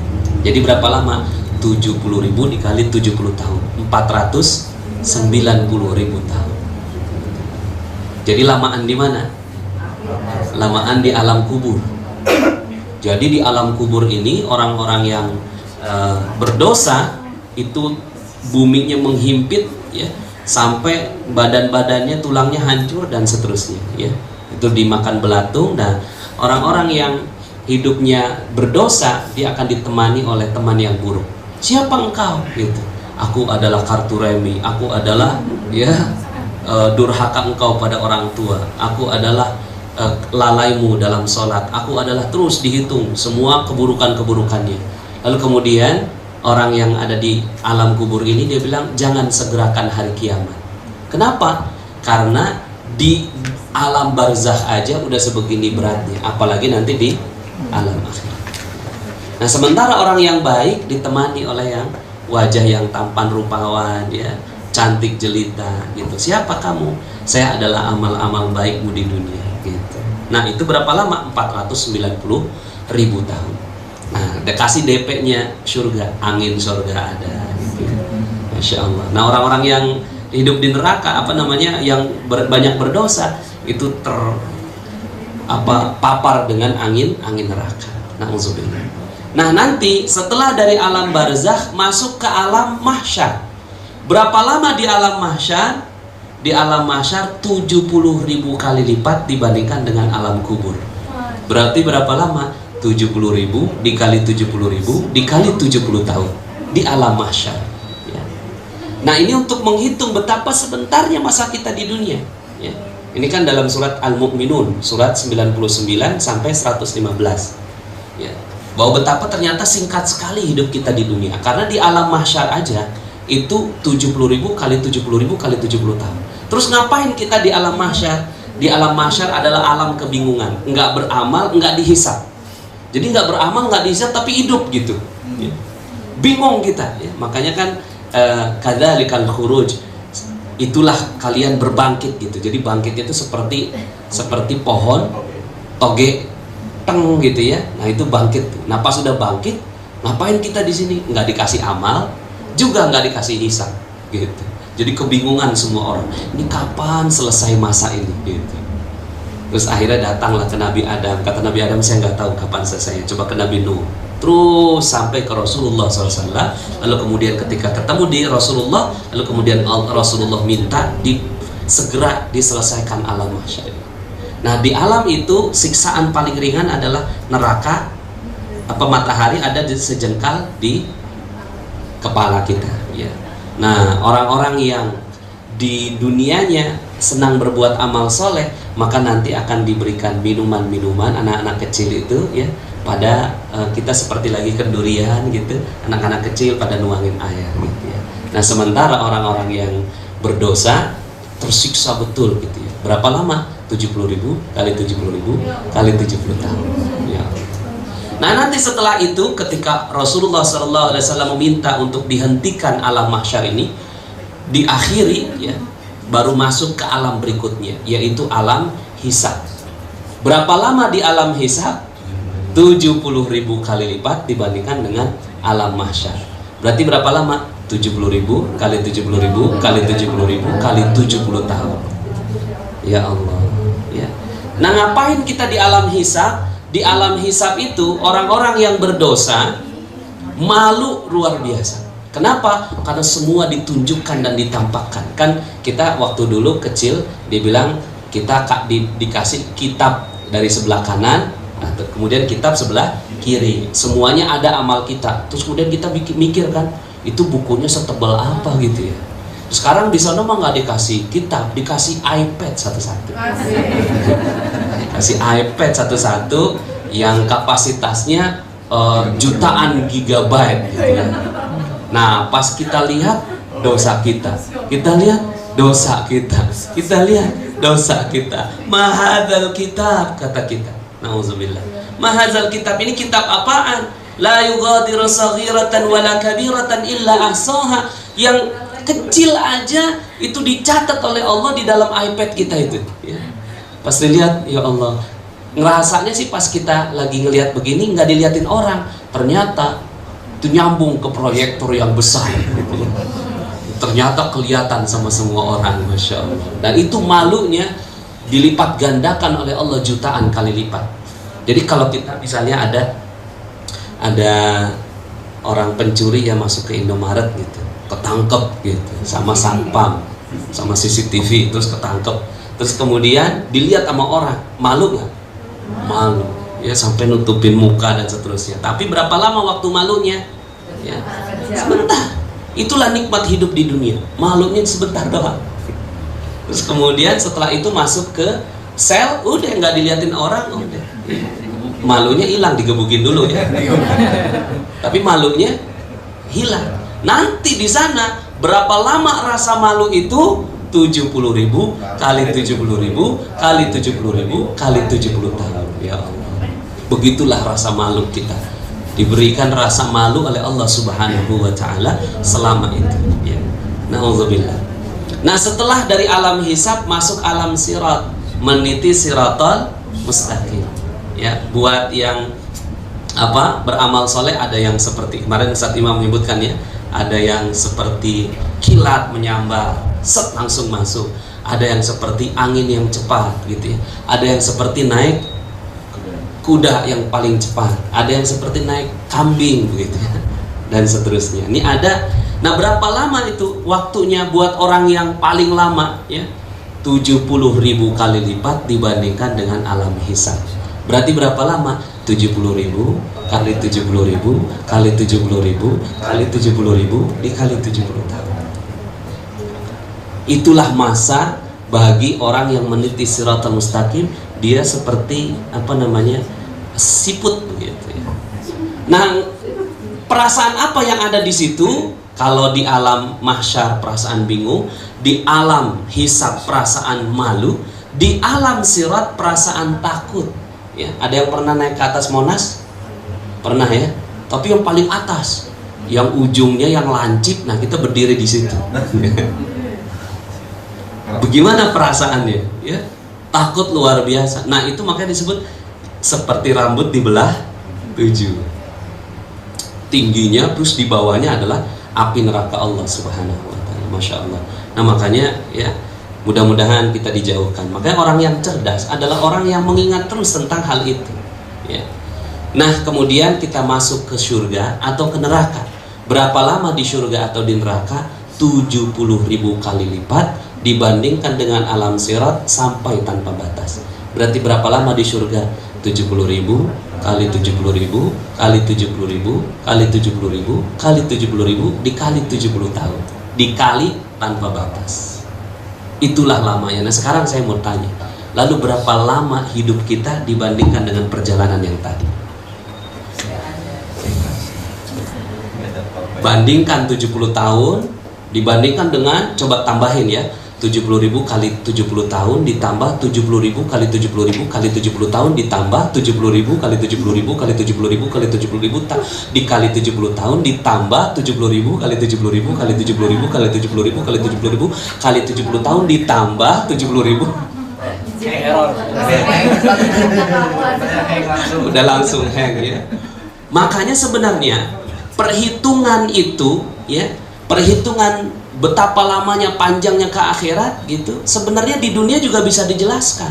Jadi berapa lama? 70.000 dikali 70 tahun, 490.000 tahun. Jadi lamaan di mana? Lamaan di alam kubur. Jadi di alam kubur ini orang-orang yang berdosa itu buminya menghimpit ya, sampai badan-badannya, tulangnya hancur dan seterusnya ya. Itu dimakan belatung. Dan orang-orang yang hidupnya berdosa, dia akan ditemani oleh teman yang buruk. Siapa engkau? Gitu. Aku adalah kartu remi, aku adalah ya durhaka engkau pada orang tua, aku adalah lalaimu dalam sholat, aku adalah, terus dihitung semua keburukan-keburukannya. Lalu kemudian orang yang ada di alam kubur ini dia bilang, jangan segerakan hari kiamat. Kenapa? Karena di alam barzakh aja udah sebegini beratnya, apalagi nanti di alam akhirat. Nah, sementara orang yang baik ditemani oleh yang wajah yang tampan rupawan ya, cantik jelita gitu. Siapa kamu? Saya adalah amal-amal baikmu di dunia gitu. Nah, itu berapa lama? 490.000 tahun. Nah, kasih DP-nya surga, angin surga ada gitu. Masya Allah. Nah, orang-orang yang hidup di neraka, yang banyak berdosa, itu papar dengan angin neraka. Na'udzubillah. Nah, nanti setelah dari alam barzakh masuk ke alam mahsyar. Berapa lama di alam mahsyar? Di alam mahsyar 70.000 kali lipat dibandingkan dengan alam kubur. Berarti berapa lama? 70.000 dikali 70.000 dikali 70 tahun di alam mahsyar ya. Nah, ini untuk menghitung betapa sebentarnya masa kita di dunia ya. Ini kan dalam surat Al-Mu'minun, surat 99 sampai 115 ya, bahwa betapa ternyata singkat sekali hidup kita di dunia. Karena di alam mahsyar aja itu 70.000 kali 70.000 kali 70 tahun. Terus ngapain kita di alam mahsyar? Di alam mahsyar adalah alam kebingungan, nggak beramal, nggak dihisab. Jadi nggak beramal, nggak dihisab, tapi hidup gitu ya. Bingung kita ya. Makanya kan kadzalikal khuruj, itulah kalian berbangkit gitu. Jadi bangkitnya itu seperti pohon toge teng gitu ya. Nah, itu bangkit. Nah, pas sudah bangkit Ngapain kita di sini? Nggak dikasih amal, juga nggak dikasih hisab, gitu. Jadi kebingungan semua orang. Ini kapan selesai masa ini? Gitu. Terus akhirnya datanglah ke Nabi Adam. Kata Nabi Adam, saya nggak tahu kapan selesainya. Coba ke Nabi Nuh. Terus sampai ke Rasulullah SAW. Lalu kemudian ketika ketemu di Rasulullah, lalu kemudian Rasulullah minta segera diselesaikan alam mahsyar. Nah, di alam itu siksaan paling ringan adalah neraka. Matahari ada di sejengkal di kepala kita, ya. Nah, orang-orang yang di dunianya senang berbuat amal soleh, maka nanti akan diberikan minuman-minuman anak-anak kecil itu, ya, pada kita seperti lagi kendurian gitu, anak-anak kecil pada nuangin air gitu, ya. Nah, sementara orang-orang yang berdosa tersiksa betul gitu, ya. Berapa lama? 70.000 kali 70.000 kali 70 tahun, ya. Nah, nanti setelah itu ketika Rasulullah SAW meminta untuk dihentikan alam mahsyar ini, diakhiri, ya, baru masuk ke alam berikutnya, yaitu alam hisab. Berapa lama di alam hisab? 70.000 kali lipat dibandingkan dengan alam mahsyar. Berarti berapa lama? 70.000 kali 70.000 kali 70.000 kali 70 tahun. Ya Allah, ya. Nah, ngapain kita di alam hisab? Di alam hisab itu orang-orang yang berdosa malu luar biasa. Kenapa? Karena semua ditunjukkan dan ditampakkan. Kan kita waktu dulu kecil dibilang kita dikasih kitab dari sebelah kanan, kemudian kitab sebelah kiri. Semuanya ada amal kita. Terus kemudian kita mikir kan, itu bukunya setebal apa gitu ya. Sekarang di sana mah nggak dikasih kitab, dikasih iPad satu-satu. Kasih iPad satu-satu yang kapasitasnya jutaan gigabyte gitu ya. Nah, pas kita lihat dosa kita lihat dosa kita lihat dosa kita. Mahadzal kitab, kata kita. Nauzubillah. Mahadzal kitab, ini kitab apaan? La yughadiru saghiratan wala kabiratan illa ahsaha. Yang kecil aja itu dicatat oleh Allah di dalam iPad kita itu, ya. Pas dilihat, ya Allah, ngerasanya sih pas kita lagi ngelihat begini nggak diliatin orang, ternyata itu nyambung ke proyektor yang besar, gitu ya. Ternyata kelihatan sama semua orang, masya Allah. Dan itu malunya dilipat gandakan oleh Allah jutaan kali lipat. Jadi kalau kita misalnya ada orang pencuri yang masuk ke Indomaret gitu, ketangkep gitu sama satpam, sama CCTV, terus ketangkep, terus kemudian dilihat sama orang, malu nggak? Malu, ya, sampai nutupin muka dan seterusnya. Tapi berapa lama waktu malunya? Ya, sebentar. Itulah nikmat hidup di dunia, malunya sebentar doang. Terus kemudian setelah itu masuk ke sel, udah nggak diliatin orang, udah malunya hilang, digebukin dulu ya. Tapi malunya hilang. Nanti di sana berapa lama rasa malu itu? 70.000 kali 70.000 kali 70.000 kali 70 tahun. Ya Allah. Begitulah rasa malu kita. Diberikan rasa malu oleh Allah Subhanahu wa taala selama itu, ya. Nauzubillah. Nah, setelah dari alam hisab masuk alam sirat, meniti siratal mustaqim. Ya, buat yang beramal soleh ada yang seperti kemarin Ustaz Imam menyebutkan, ya. Ada yang seperti kilat menyambar, set langsung masuk. Ada yang seperti angin yang cepat gitu, ya. Ada yang seperti naik kuda yang paling cepat. Ada yang seperti naik kambing begitu, ya. Dan seterusnya. Ini ada. Nah, berapa lama itu waktunya buat orang yang paling lama, ya? 70.000 kali lipat dibandingkan dengan alam hisab. Berarti berapa lama? 70.000 kali 70.000 kali 70.000 kali 70.000 dikali 70 tahun. Itulah masa bagi orang yang meniti siratal mustaqim. Dia seperti siput begitu, ya. Nah, perasaan apa yang ada di situ? Kalau di alam mahsyar perasaan bingung, di alam hisab perasaan malu, di alam sirat perasaan takut. Ya, ada yang pernah naik ke atas Monas? Pernah, ya? Tapi yang paling atas, yang ujungnya yang lancip, nah kita berdiri di situ. Bagaimana perasaannya? Ya, takut luar biasa. Nah, itu makanya disebut seperti rambut dibelah 7. tingginya, terus di bawahnya adalah api neraka Allah Subhanahu wa taala. Masya Allah. Nah makanya ya, mudah-mudahan kita dijauhkan. Makanya orang yang cerdas adalah orang yang mengingat terus tentang hal itu ya. Nah kemudian kita masuk ke surga atau ke neraka. Berapa lama di surga atau di neraka? 70.000 kali lipat dibandingkan dengan alam sirat sampai tanpa batas. Berarti berapa lama di surga? 70.000 kali 70.000 kali 70.000 kali 70.000 kali 70.000 dikali 70 tahun, dikali tanpa batas. Itulah lamanya. Nah sekarang saya mau tanya, lalu berapa lama hidup kita dibandingkan dengan perjalanan yang tadi? Bandingkan 70 tahun dibandingkan dengan, coba tambahin ya, 70.000 kali 70 tahun ditambah 70.000 kali 70.000 kali 70 tahun ditambah 70.000 kali 70.000 kali 70.000 kali 70.000 dikali 70 tahun ditambah 70.000 kali 70.000 kali 70.000 kali 70.000 kali 70.000 kali 70 tahun ditambah 70.000. Udah langsung hang ya. Makanya sebenarnya perhitungan itu ya, perhitungan betapa lamanya panjangnya ke akhirat gitu, sebenarnya di dunia juga bisa dijelaskan.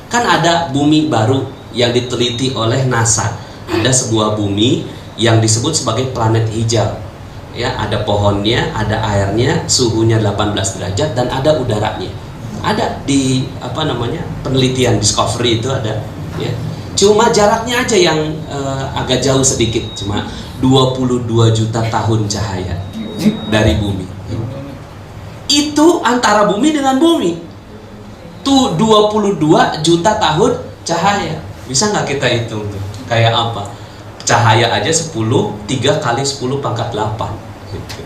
Kan ada bumi baru yang diteliti oleh NASA. Ada sebuah bumi yang disebut sebagai planet hijau. Ya, ada pohonnya, ada airnya, suhunya 18 derajat dan ada udaranya. Ada di penelitian Discovery itu ada ya. Cuma jaraknya aja yang agak jauh sedikit, cuma 22 juta tahun cahaya dari bumi. Itu antara bumi dengan bumi tuh 22 juta tahun cahaya. Bisa nggak kita hitung tuh kayak apa? Cahaya aja 3 kali 10 pangkat 8 gitu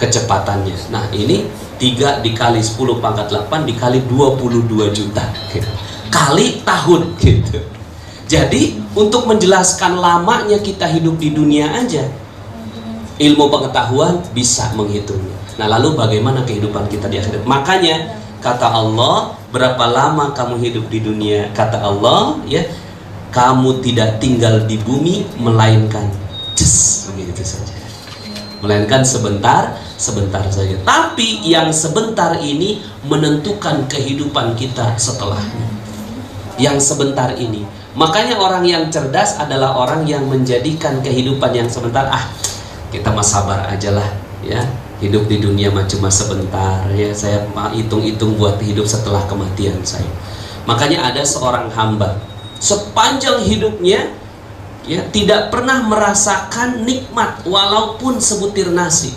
kecepatannya. Nah ini 3 dikali 10 pangkat 8 dikali 22 juta gitu. Kali tahun gitu. Jadi untuk menjelaskan lamanya kita hidup di dunia aja, ilmu pengetahuan bisa menghitungnya. Nah lalu bagaimana kehidupan kita di akhirat? Makanya kata Allah, berapa lama kamu hidup di dunia? Kata Allah ya, kamu tidak tinggal di bumi melainkan begitu saja, melainkan sebentar saja. Tapi yang sebentar ini menentukan kehidupan kita setelahnya. Yang sebentar ini. Makanya orang yang cerdas adalah orang yang menjadikan kehidupan yang sebentar, kita mah sabar aja lah ya, hidup di dunia mah cuma sebentar ya, saya hitung-hitung buat hidup setelah kematian saya. Makanya ada seorang hamba sepanjang hidupnya ya tidak pernah merasakan nikmat walaupun sebutir nasi.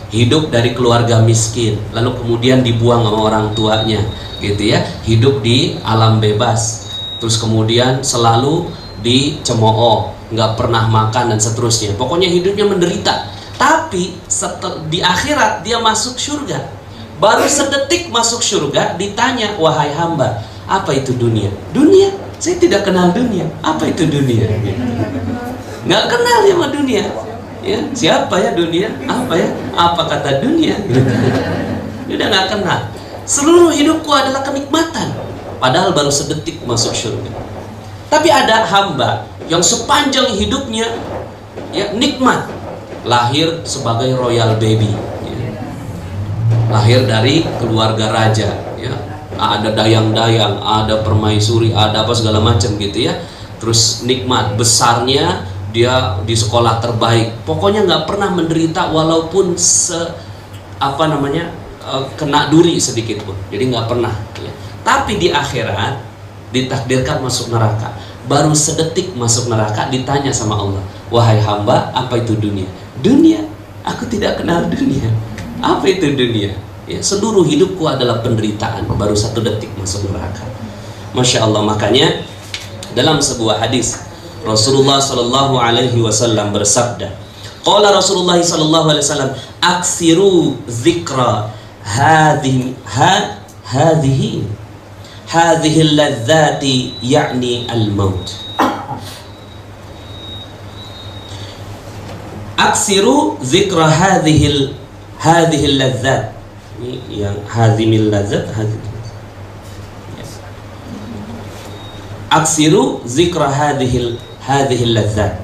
Hidup dari keluarga miskin, lalu kemudian dibuang sama orang tuanya gitu ya, hidup di alam bebas, terus kemudian selalu dicemooh, nggak pernah makan dan seterusnya. Pokoknya hidupnya menderita. Tapi di akhirat dia masuk surga. Baru sedetik masuk surga ditanya, wahai hamba, apa itu dunia? Dunia? Saya tidak kenal dunia. Apa itu dunia? Nggak kenal ya sama dunia. Ya, siapa ya dunia? Apa ya? Apa kata dunia? Dia udah nggak kenal. Seluruh hidupku adalah kenikmatan. Padahal baru sedetik masuk surga. Tapi ada hamba yang sepanjang hidupnya ya nikmat, lahir sebagai royal baby ya. Lahir dari keluarga raja ya. Ada dayang-dayang, ada permaisuri, ada apa segala macam gitu ya. Terus nikmat besarnya dia di sekolah terbaik. Pokoknya nggak pernah menderita walaupun kena duri sedikit pun. Jadi nggak pernah ya. Tapi di akhirat ditakdirkan masuk neraka. Baru sedetik masuk neraka ditanya sama Allah, wahai hamba, apa itu dunia? Dunia? Aku tidak kenal dunia. Apa itu dunia? Ya, seluruh hidupku adalah penderitaan. Baru 1 detik masuk neraka. Masya Allah. Makanya dalam sebuah hadis Rasulullah Sallallahu Alaihi Wasallam bersabda, qala Rasulullah Sallallahu Alaihi Wasallam, aksiru zikra hadhihi al-ladzati ya'ni al-maut. Aksiru zikra hadhihi al-ladzat. Ini yang hadhimil ladzat, aksiru zikra hadhihi al-ladzat.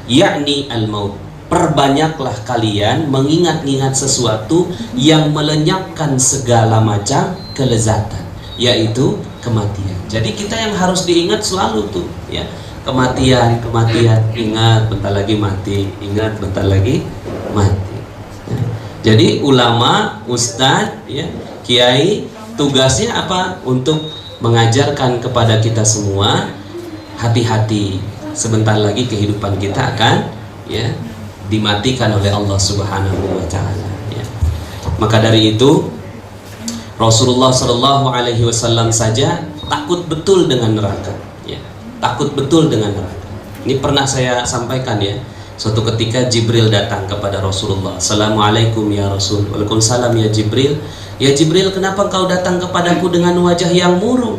yakni al-maut. Perbanyaklah kalian mengingat-ingat sesuatu yang melenyapkan segala macam kelezatan, yaitu kematian. Jadi kita yang harus diingat selalu tuh, ya, kematian, ingat bentar lagi mati, ingat bentar lagi mati. Ya. Jadi ulama, ustadz, ya, kiai, tugasnya apa? Untuk mengajarkan kepada kita semua, hati-hati, sebentar lagi kehidupan kita akan, ya, dimatikan oleh Allah Subhanahu wa Ta'ala, ya. Maka dari itu Rasulullah Shallallahu Alaihi Wasallam saja takut betul dengan neraka, ya. Takut betul dengan neraka. Ini pernah saya sampaikan, ya. Suatu ketika Jibril datang kepada Rasulullah. Assalamualaikum ya Rasul. Waalaikumsalam ya Jibril. Ya Jibril, kenapa engkau datang kepadaku dengan wajah yang murung?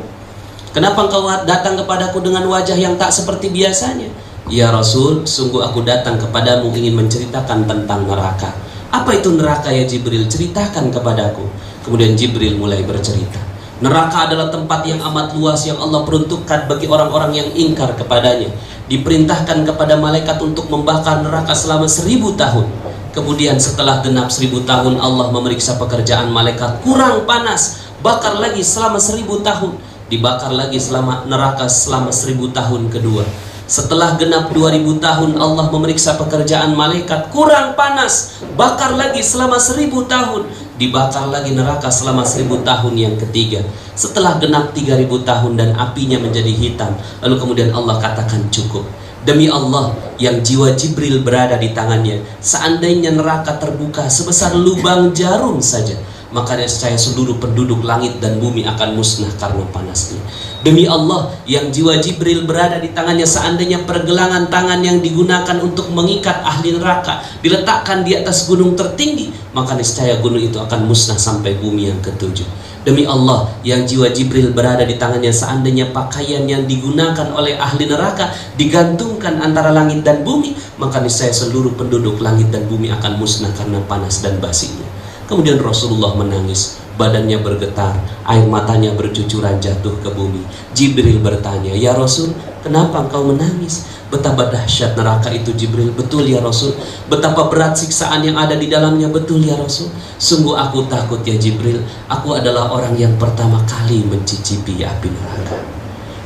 Kenapa engkau datang kepadaku dengan wajah yang tak seperti biasanya? Ya Rasul, sungguh aku datang kepadamu ingin menceritakan tentang neraka. Apa itu neraka ya Jibril? Ceritakan kepadaku. Kemudian Jibril mulai bercerita. Neraka adalah tempat yang amat luas yang Allah peruntukkan bagi orang-orang yang ingkar kepadanya. Diperintahkan kepada malaikat untuk membakar neraka selama 1000 tahun. Kemudian setelah genap 1000 tahun Allah memeriksa pekerjaan malaikat, kurang panas, bakar lagi selama 1000 tahun. Dibakar lagi selama neraka selama 1000 tahun kedua. Setelah genap 2000 tahun Allah memeriksa pekerjaan malaikat, kurang panas, bakar lagi selama 1000 tahun. Dibakar lagi neraka selama 1000 tahun yang ketiga. Setelah genap 3000 tahun dan apinya menjadi hitam, lalu kemudian Allah katakan cukup. Demi Allah yang jiwa Jibril berada di tangannya, seandainya neraka terbuka sebesar lubang jarum saja, maka saya seluruh penduduk langit dan bumi akan musnah karena panasnya. Demi Allah yang jiwa Jibril berada di tangannya, seandainya pergelangan tangan yang digunakan untuk mengikat ahli neraka diletakkan di atas gunung tertinggi, maka niscaya gunung itu akan musnah sampai bumi yang ketujuh. Demi Allah yang jiwa Jibril berada di tangannya, seandainya pakaian yang digunakan oleh ahli neraka digantungkan antara langit dan bumi, maka niscaya seluruh penduduk langit dan bumi akan musnah karena panas dan basinya. Kemudian Rasulullah menangis, badannya bergetar, air matanya bercucuran jatuh ke bumi. Jibril bertanya, ya Rasul, kenapa engkau menangis? Betapa dahsyat neraka itu Jibril. Betul ya Rasul. Betapa berat siksaan yang ada di dalamnya. Betul ya Rasul. Sungguh aku takut ya Jibril. Aku adalah orang yang pertama kali mencicipi api neraka.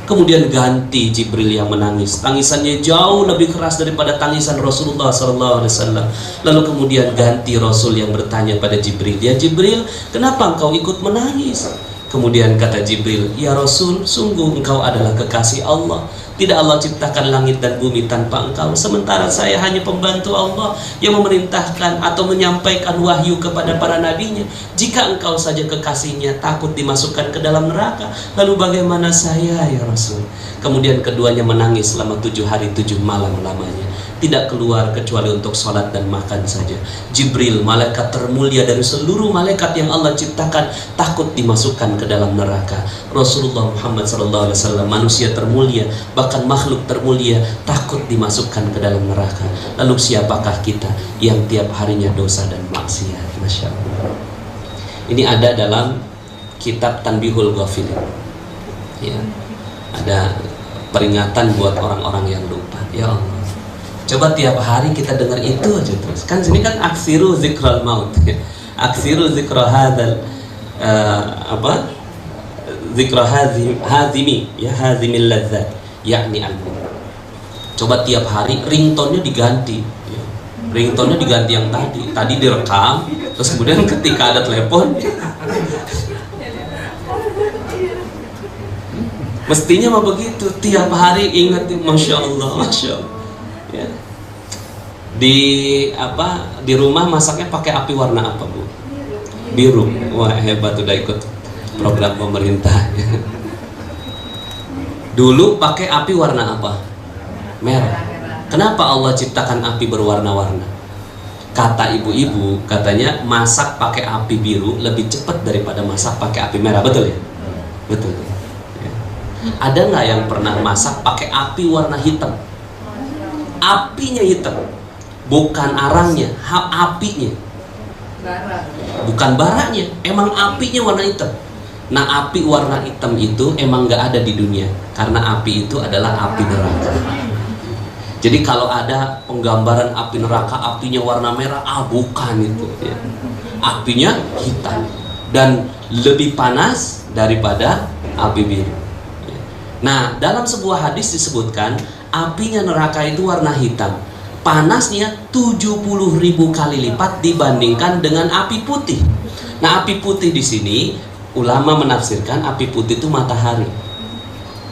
Kemudian ganti Jibril yang menangis. Tangisannya jauh lebih keras daripada tangisan Rasulullah SAW. Lalu kemudian ganti Rasul yang bertanya pada Jibril, ya Jibril, kenapa engkau ikut menangis? Kemudian kata Jibril, ya Rasul, sungguh engkau adalah kekasih Allah. Tidak Allah ciptakan langit dan bumi tanpa engkau, sementara saya hanya pembantu Allah yang memerintahkan atau menyampaikan wahyu kepada para nabinya. Jika engkau saja kekasihnya takut dimasukkan ke dalam neraka, lalu bagaimana saya ya Rasul? Kemudian keduanya menangis selama 7 hari 7 malam lamanya, tidak keluar kecuali untuk sholat dan makan saja. Jibril, malaikat termulia dari seluruh malaikat yang Allah ciptakan, takut dimasukkan ke dalam neraka. Rasulullah Muhammad SAW, manusia termulia, bahkan makhluk termulia, takut dimasukkan ke dalam neraka. Lalu siapakah kita yang tiap harinya dosa dan maksiat? Masya Allah. Ini ada dalam kitab Tanbihul Ghafilin, ya, ada peringatan buat orang-orang yang lupa. Ya Allah, coba tiap hari kita dengar itu aja terus. Kan sini kan aksiru zikral maut, aksiru zikra hadzal zikra hazimi, ya, hazimil ladzat, yakni al-maut. Coba tiap hari ringtone-nya diganti, ya. Ringtone-nya diganti yang tadi direkam, terus kemudian ketika ada telepon mestinya mah begitu, tiap hari ingat, masya Allah, masya Allah. Ya. Di rumah masaknya pakai api warna apa Bu? Biru. Wah hebat, udah ikut program pemerintah. Dulu pakai api warna apa? Merah. Kenapa Allah ciptakan api berwarna-warna? Kata ibu-ibu, katanya masak pakai api biru lebih cepat daripada masak pakai api merah. Betul ya? Betul. Ada nggak yang pernah masak pakai api warna hitam? Apinya hitam, bukan arangnya, apinya, bukan baraknya, emang apinya warna hitam. Nah, api warna hitam itu emang nggak ada di dunia, karena api itu adalah api neraka. Jadi kalau ada penggambaran api neraka, apinya warna merah, bukan itu ya. Apinya hitam dan lebih panas daripada api biru. Nah, dalam sebuah hadis disebutkan apinya neraka itu warna hitam, panasnya 70.000 kali lipat dibandingkan dengan api putih. Nah, api putih di sini ulama menafsirkan api putih itu matahari.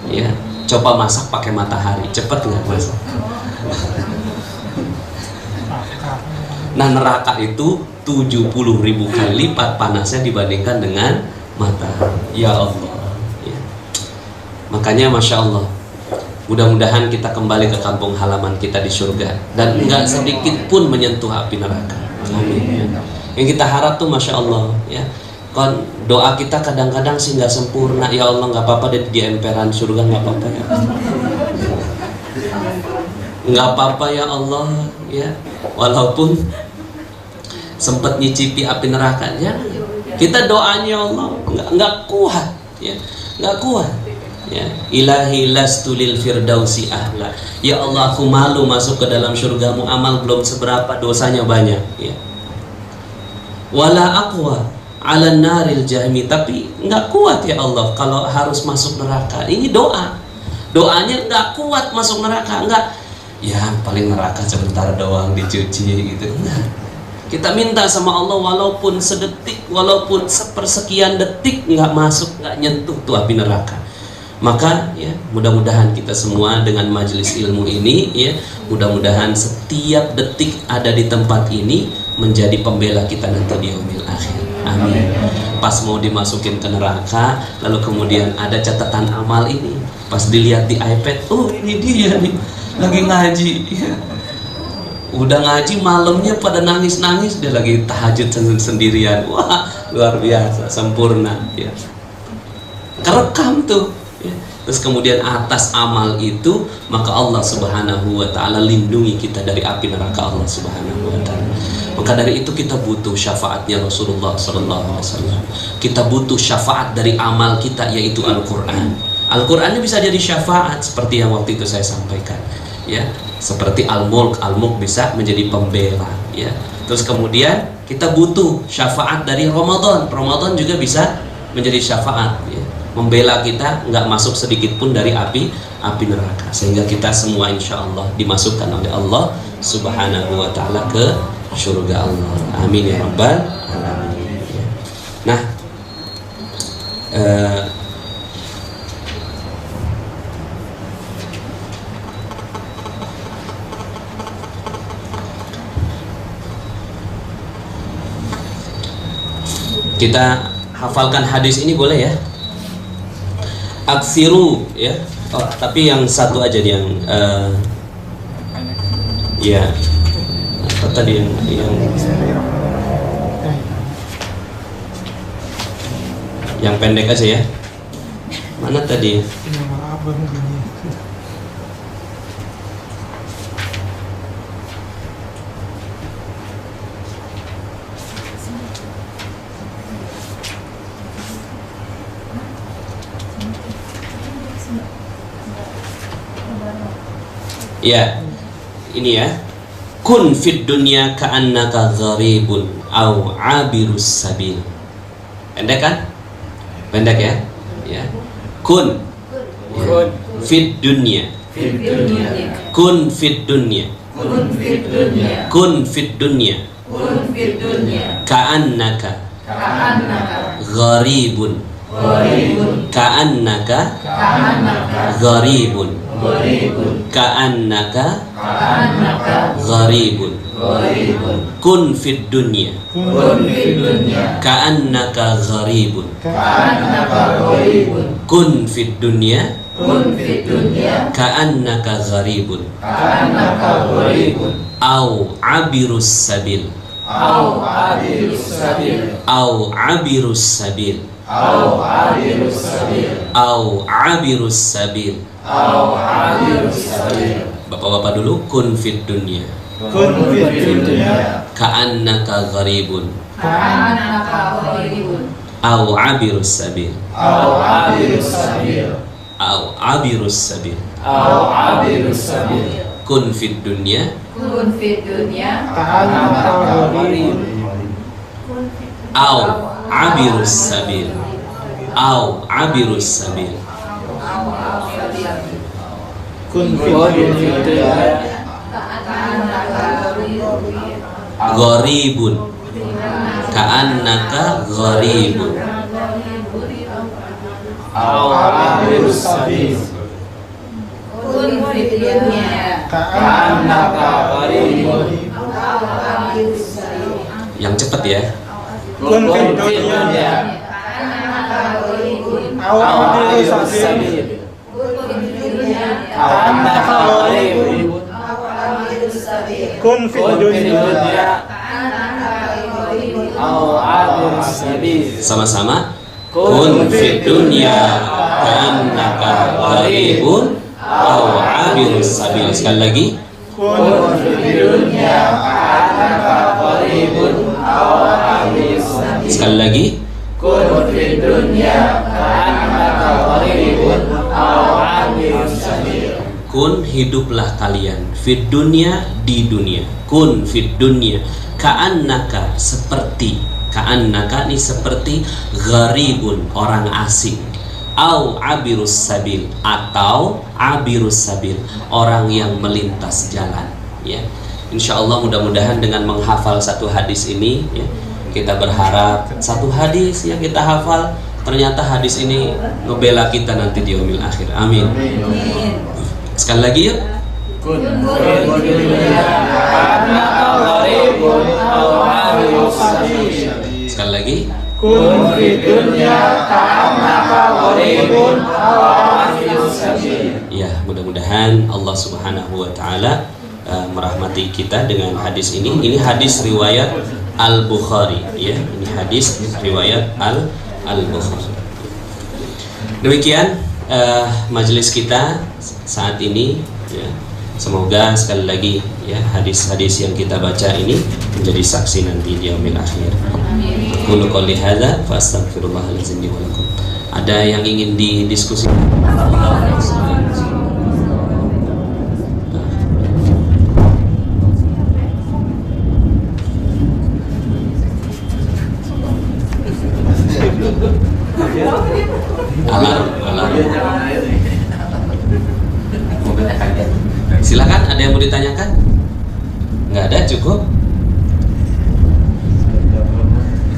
Ya, coba masak pakai matahari, cepet nggak masak? Nah, neraka itu 70.000 kali lipat panasnya dibandingkan dengan matahari. Ya Allah ya. Makanya Masya Allah, mudah-mudahan kita kembali ke kampung halaman kita di surga dan enggak sedikit pun menyentuh api neraka. Amin. Yang kita harap tuh Masya Allah ya, kan doa kita kadang-kadang sih nggak sempurna. Ya Allah, nggak apa-apa deh di emperan surga, nggak apa-apa ya, nggak apa-apa ya Allah ya, walaupun sempat nyicipi api neraka ya, kita doanya Allah nggak kuat ya, nggak kuat ya. Ilahi lastu lil firdausi ahla, ya Allah aku malu masuk ke dalam surgamu, amal belum seberapa, dosanya banyak ya. Wala aqwa ala naril jahmi, tapi nggak kuat ya Allah kalau harus masuk neraka. Ini doanya nggak kuat masuk neraka, nggak ya paling neraka sebentar doang dicuci gitu. Enggak. Kita minta sama Allah walaupun sedetik, walaupun sepersekian detik nggak masuk, nggak nyentuh tuh api neraka. Maka ya mudah-mudahan kita semua dengan majelis ilmu ini ya, mudah-mudahan setiap detik ada di tempat ini menjadi pembela kita nanti di yaumil akhir. Amin. Pas mau dimasukin ke neraka, lalu kemudian ada catatan amal ini, pas dilihat di iPad, oh ini dia nih lagi ngaji ya. Udah ngaji malamnya pada nangis-nangis, dia lagi tahajud sendirian. Wah luar biasa, sempurna ya. Kerekam tuh ya. Terus kemudian atas amal itu maka Allah Subhanahu wa ta'ala lindungi kita dari api neraka Allah Subhanahu wa ta'ala. Maka dari itu kita butuh syafaatnya Rasulullah sallallahu alaihi wasallam. Kita butuh syafaat dari amal kita, yaitu Al-Qur'an. Al-Qur'annya bisa jadi syafaat seperti yang waktu itu saya sampaikan ya. Seperti Al-Mulk bisa menjadi pembela ya. Terus kemudian kita butuh syafaat dari Ramadan juga bisa menjadi syafaat ya. Membela kita nggak masuk sedikit pun dari api neraka, sehingga kita semua insya Allah dimasukkan oleh Allah Subhanahu wa ta'ala ke surga Allah. Amin ya rabbal alamin. Nah, kita hafalkan hadis ini boleh ya? Aksiru ya. Oh, tapi yang satu aja yang ya apa tadi yang pendek aja ya. Mana tadi? Ya, ini ya. Kun fid dunya ka'annaka gharibun au 'abirus sabil. Pendek kan? Pendek ya? Ya. Kun fid dunya. Kun fid dunya. Kun fid dunya. Ka'annaka gharibun. Ka'annaka gharibun. Ka'annaka gharibun. Kun fid dunya ka'annaka gharibun. Kun fid dunya ka'annaka gharibun. Au abirus sabil. Au abirus sabil. Au abirus sabil. Bapak-bapak dulu. Kun fid dunya ka'annaka gharibun. Au abirus sabil. Au abirus sabil. kun fid dunya au abirus sabil au abirus sabil kun fid dunya gharibun ka'annaka gharibun au abirus sabil kun fid dunya ka'annaka gharibun. yang cepat ya. Kun fid dunya au abirus sabil ka'annaka gharibun. Kun fid dunya au abirus sabil. Sama-sama. Kun fid dunya ka'annaka gharibun au abirus sabil. Sekali lagi. Kun fid dunya ka'annaka gharibun au abirus sabil. Sekali lagi. Kun fid dunya ka'annaka gharibun au abirus sabil. Kun hiduplah kalian fid dunya di dunia. Kun fid dunya ka'annaka seperti, ka'annaka ini seperti gharibun orang asing, au abirus sabil atau abirus sabil orang yang melintas jalan ya. Insyaallah mudah-mudahan dengan menghafal satu hadis ini ya, kita berharap satu hadis yang kita hafal ternyata hadis ini ngebela kita nanti di yaumil akhir. Amin. Sekali lagi yuk. Kun fid dunya ka'annaka gharibun au abirus sabil. Sekali lagi. Kun fid dunya ka'annaka gharibun au abirus sabil. Ya, mudah-mudahan Allah Subhanahu wa taala merahmati kita dengan hadis ini. Ini hadis riwayat Al-Bukhari ya. Ini hadis riwayat Al-Bukhari. Demikian majelis kita saat ini ya. Semoga sekali lagi ya hadis-hadis yang kita baca ini menjadi saksi nanti di yaumil akhir. Qul qouli hadza fa astaghfirullahalazim wa lakum. Ada yang ingin didiskusikan? Alarm. Silakan, ada yang mau ditanyakan? Nggak ada, cukup.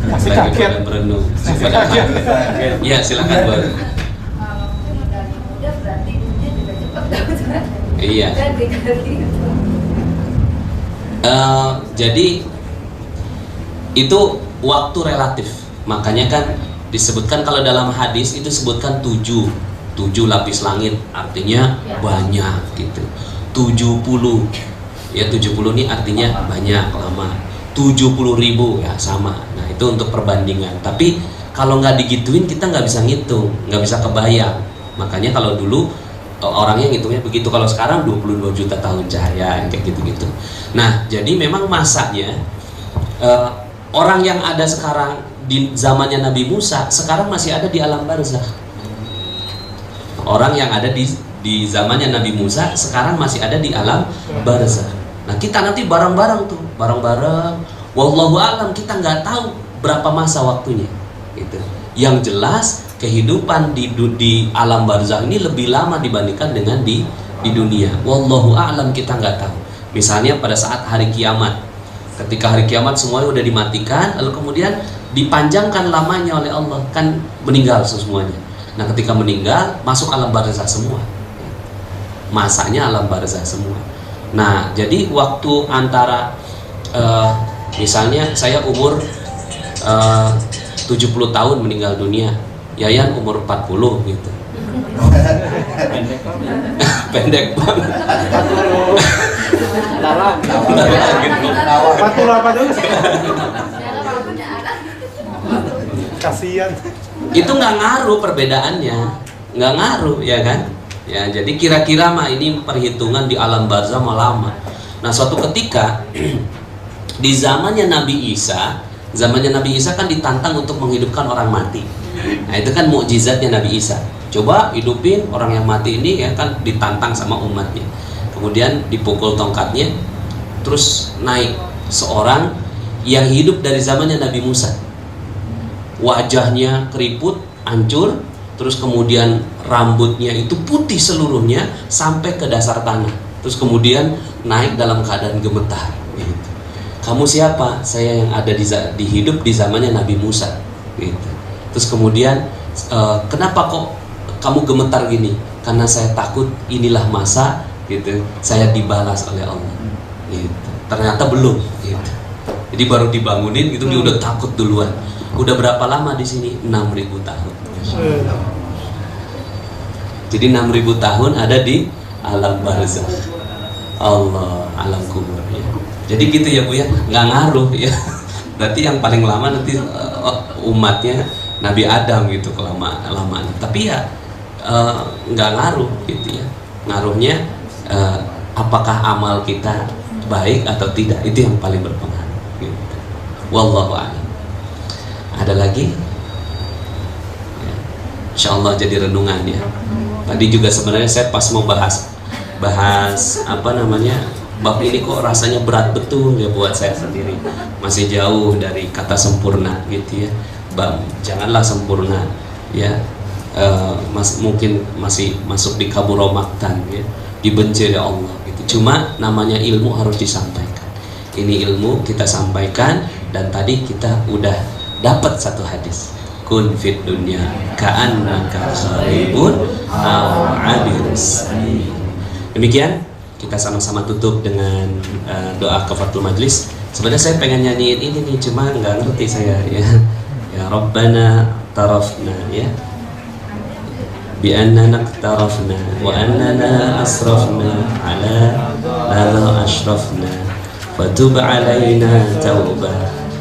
Masih Lagi kaget. pada berenung. Ya, silakan Bu. Iya. Jadi itu waktu relatif. Makanya kan disebutkan kalau dalam hadis itu sebutkan 7 lapis langit, artinya banyak gitu. 70 ya, 70 ini artinya banyak, lama. 70.000 ya sama. Nah itu untuk perbandingan. Tapi kalau nggak digituin kita nggak bisa ngitung, nggak bisa kebayang. Makanya kalau dulu orangnya ngitungnya begitu. Kalau sekarang 22 juta tahun cahaya kayak gitu-gitu. Nah jadi memang masanya orang yang ada sekarang di zamannya Nabi Musa sekarang masih ada di alam barzakh. Orang yang ada di zamannya Nabi Musa sekarang masih ada di alam barzakh. Nah kita nanti bareng-bareng tuh, bareng-bareng. Wallahu a'lam, kita nggak tahu berapa masa waktunya. Gitu. Yang jelas kehidupan di alam barzakh ini lebih lama dibandingkan dengan di dunia. Wallahu a'lam, kita nggak tahu. Misalnya pada saat hari kiamat, ketika hari kiamat semuanya udah dimatikan, lalu kemudian dipanjangkan lamanya oleh Allah, kan meninggal semuanya. Nah ketika meninggal masuk alam barzakh semua, masanya alam barzakh semua. Nah jadi waktu antara misalnya saya umur 70 tahun meninggal dunia, Yayan umur 40 gitu. Pendek banget. Kasihan. Itu nggak ngaruh perbedaannya, nggak ngaruh ya kan? Ya jadi kira-kira mah ini perhitungan di alam barzakh mah lama. Nah suatu ketika di zamannya Nabi Isa kan ditantang untuk menghidupkan orang mati. Nah itu kan mukjizatnya Nabi Isa. Coba hidupin orang yang mati ini ya kan, ditantang sama umatnya. kemudian dipukul tongkatnya, terus naik seorang yang hidup dari zamannya Nabi Musa. Wajahnya keriput, hancur, terus kemudian rambutnya itu putih seluruhnya sampai ke dasar tanah. Terus kemudian naik dalam keadaan gemetar. Gitu. Kamu siapa? Saya yang ada di hidup di zamannya Nabi Musa. Gitu. Terus kemudian kenapa kok kamu gemetar gini? Karena saya takut inilah masa gitu saya dibalas oleh Allah. Gitu. Ternyata belum. Gitu. Jadi baru dibangunin itu dia udah takut duluan. Udah berapa lama di sini? 6.000 tahun. Jadi 6.000 tahun ada di alam barzakh. Allah, alam kubur ya. Jadi gitu ya Bu ya, nggak ngaruh ya. Berarti yang paling lama nanti umatnya Nabi Adam gitu kelamaan. Tapi ya nggak ngaruh gitu ya. Ngaruhnya apakah amal kita baik atau tidak, itu yang paling berpengaruh gitu. Wallahu a'lam. Ada lagi? Ya. Insyaallah jadi renungan ya. Tadi juga sebenarnya saya pas mau bahas apa namanya, bab ini kok rasanya berat betul ya buat saya sendiri. Masih jauh dari kata sempurna gitu ya. Janganlah sempurna ya. Mungkin masih masuk di kaburomaktan ya, dibenci oleh Allah gitu. Cuma namanya ilmu harus disampaikan. Ini ilmu kita sampaikan, dan tadi kita udah dapat satu hadis, kun fid dunya ka'annaka gharibun aw 'abirus sabil. Demikian kita sama-sama tutup dengan doa kafaratul majlis. Sebenarnya saya pengen nyanyiin ini nih, cuma nggak ngerti saya ya. Ya Rabbana tarafna ya bi annana tarafna wa annana asrafna ala la ashrafna fatub alaina tauba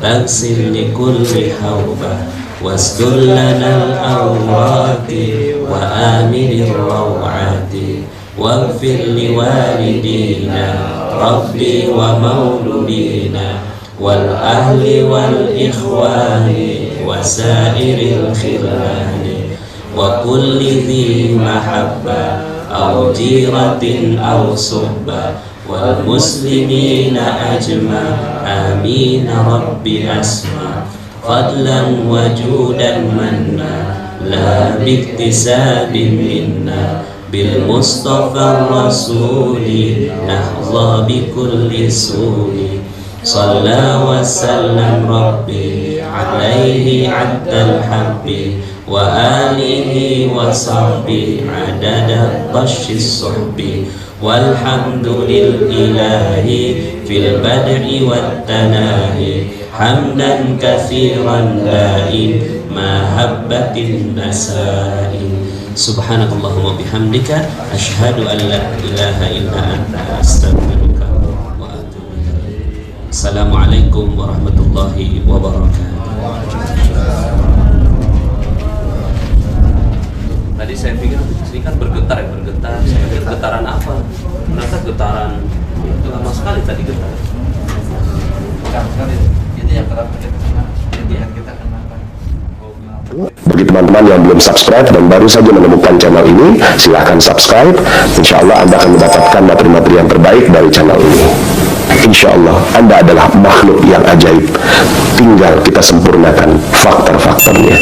تغسل لكل حوبة واسدل لنا الأورات وآمن الروعات واغفر لوالدينا ربي ومولودينا والأهل والإخوان وسائر الخلان وكل ذي محبة أو جيرة أو صحبة والمسلمين أجمع آمين رب أسمع فضلا وجودا منا لا باكتساب منا بالمصطفى الرسول نحظى بكل سوء صلى وسلم ربي عليه عد الحب وآله وصحبه عدد طش الصحب والحمد لله في البدء والتناهي حمدا كثيرا دائم ما هبت النسائم سبحانك اللهم وبحمدك أشهد أن لا إله إلا أنت أستغفرك وأتوب إليك. السلام عليكم ورحمة الله وبركاته. Tadi saya pikir ini kan bergetar. Saya pikir getaran apa? Ternyata getaran lama sekali tadi getaran. Itu yang kita kenakan. Bagi teman-teman yang belum subscribe dan baru saja menemukan channel ini, silahkan subscribe. Insya Allah Anda akan mendapatkan materi-materi yang terbaik dari channel ini. Insya Allah Anda adalah makhluk yang ajaib, tinggal kita sempurnakan faktor-faktornya.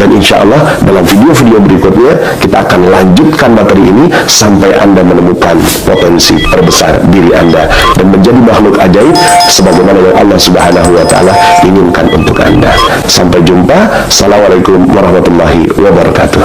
Dan insya Allah dalam video-video berikutnya kita akan lanjutkan materi ini sampai Anda menemukan potensi terbesar diri Anda dan menjadi makhluk ajaib sebagaimana yang Allah Subhanahu wa Ta'ala inginkan untuk Anda. Sampai jumpa. Assalamualaikum warahmatullahi wabarakatuh.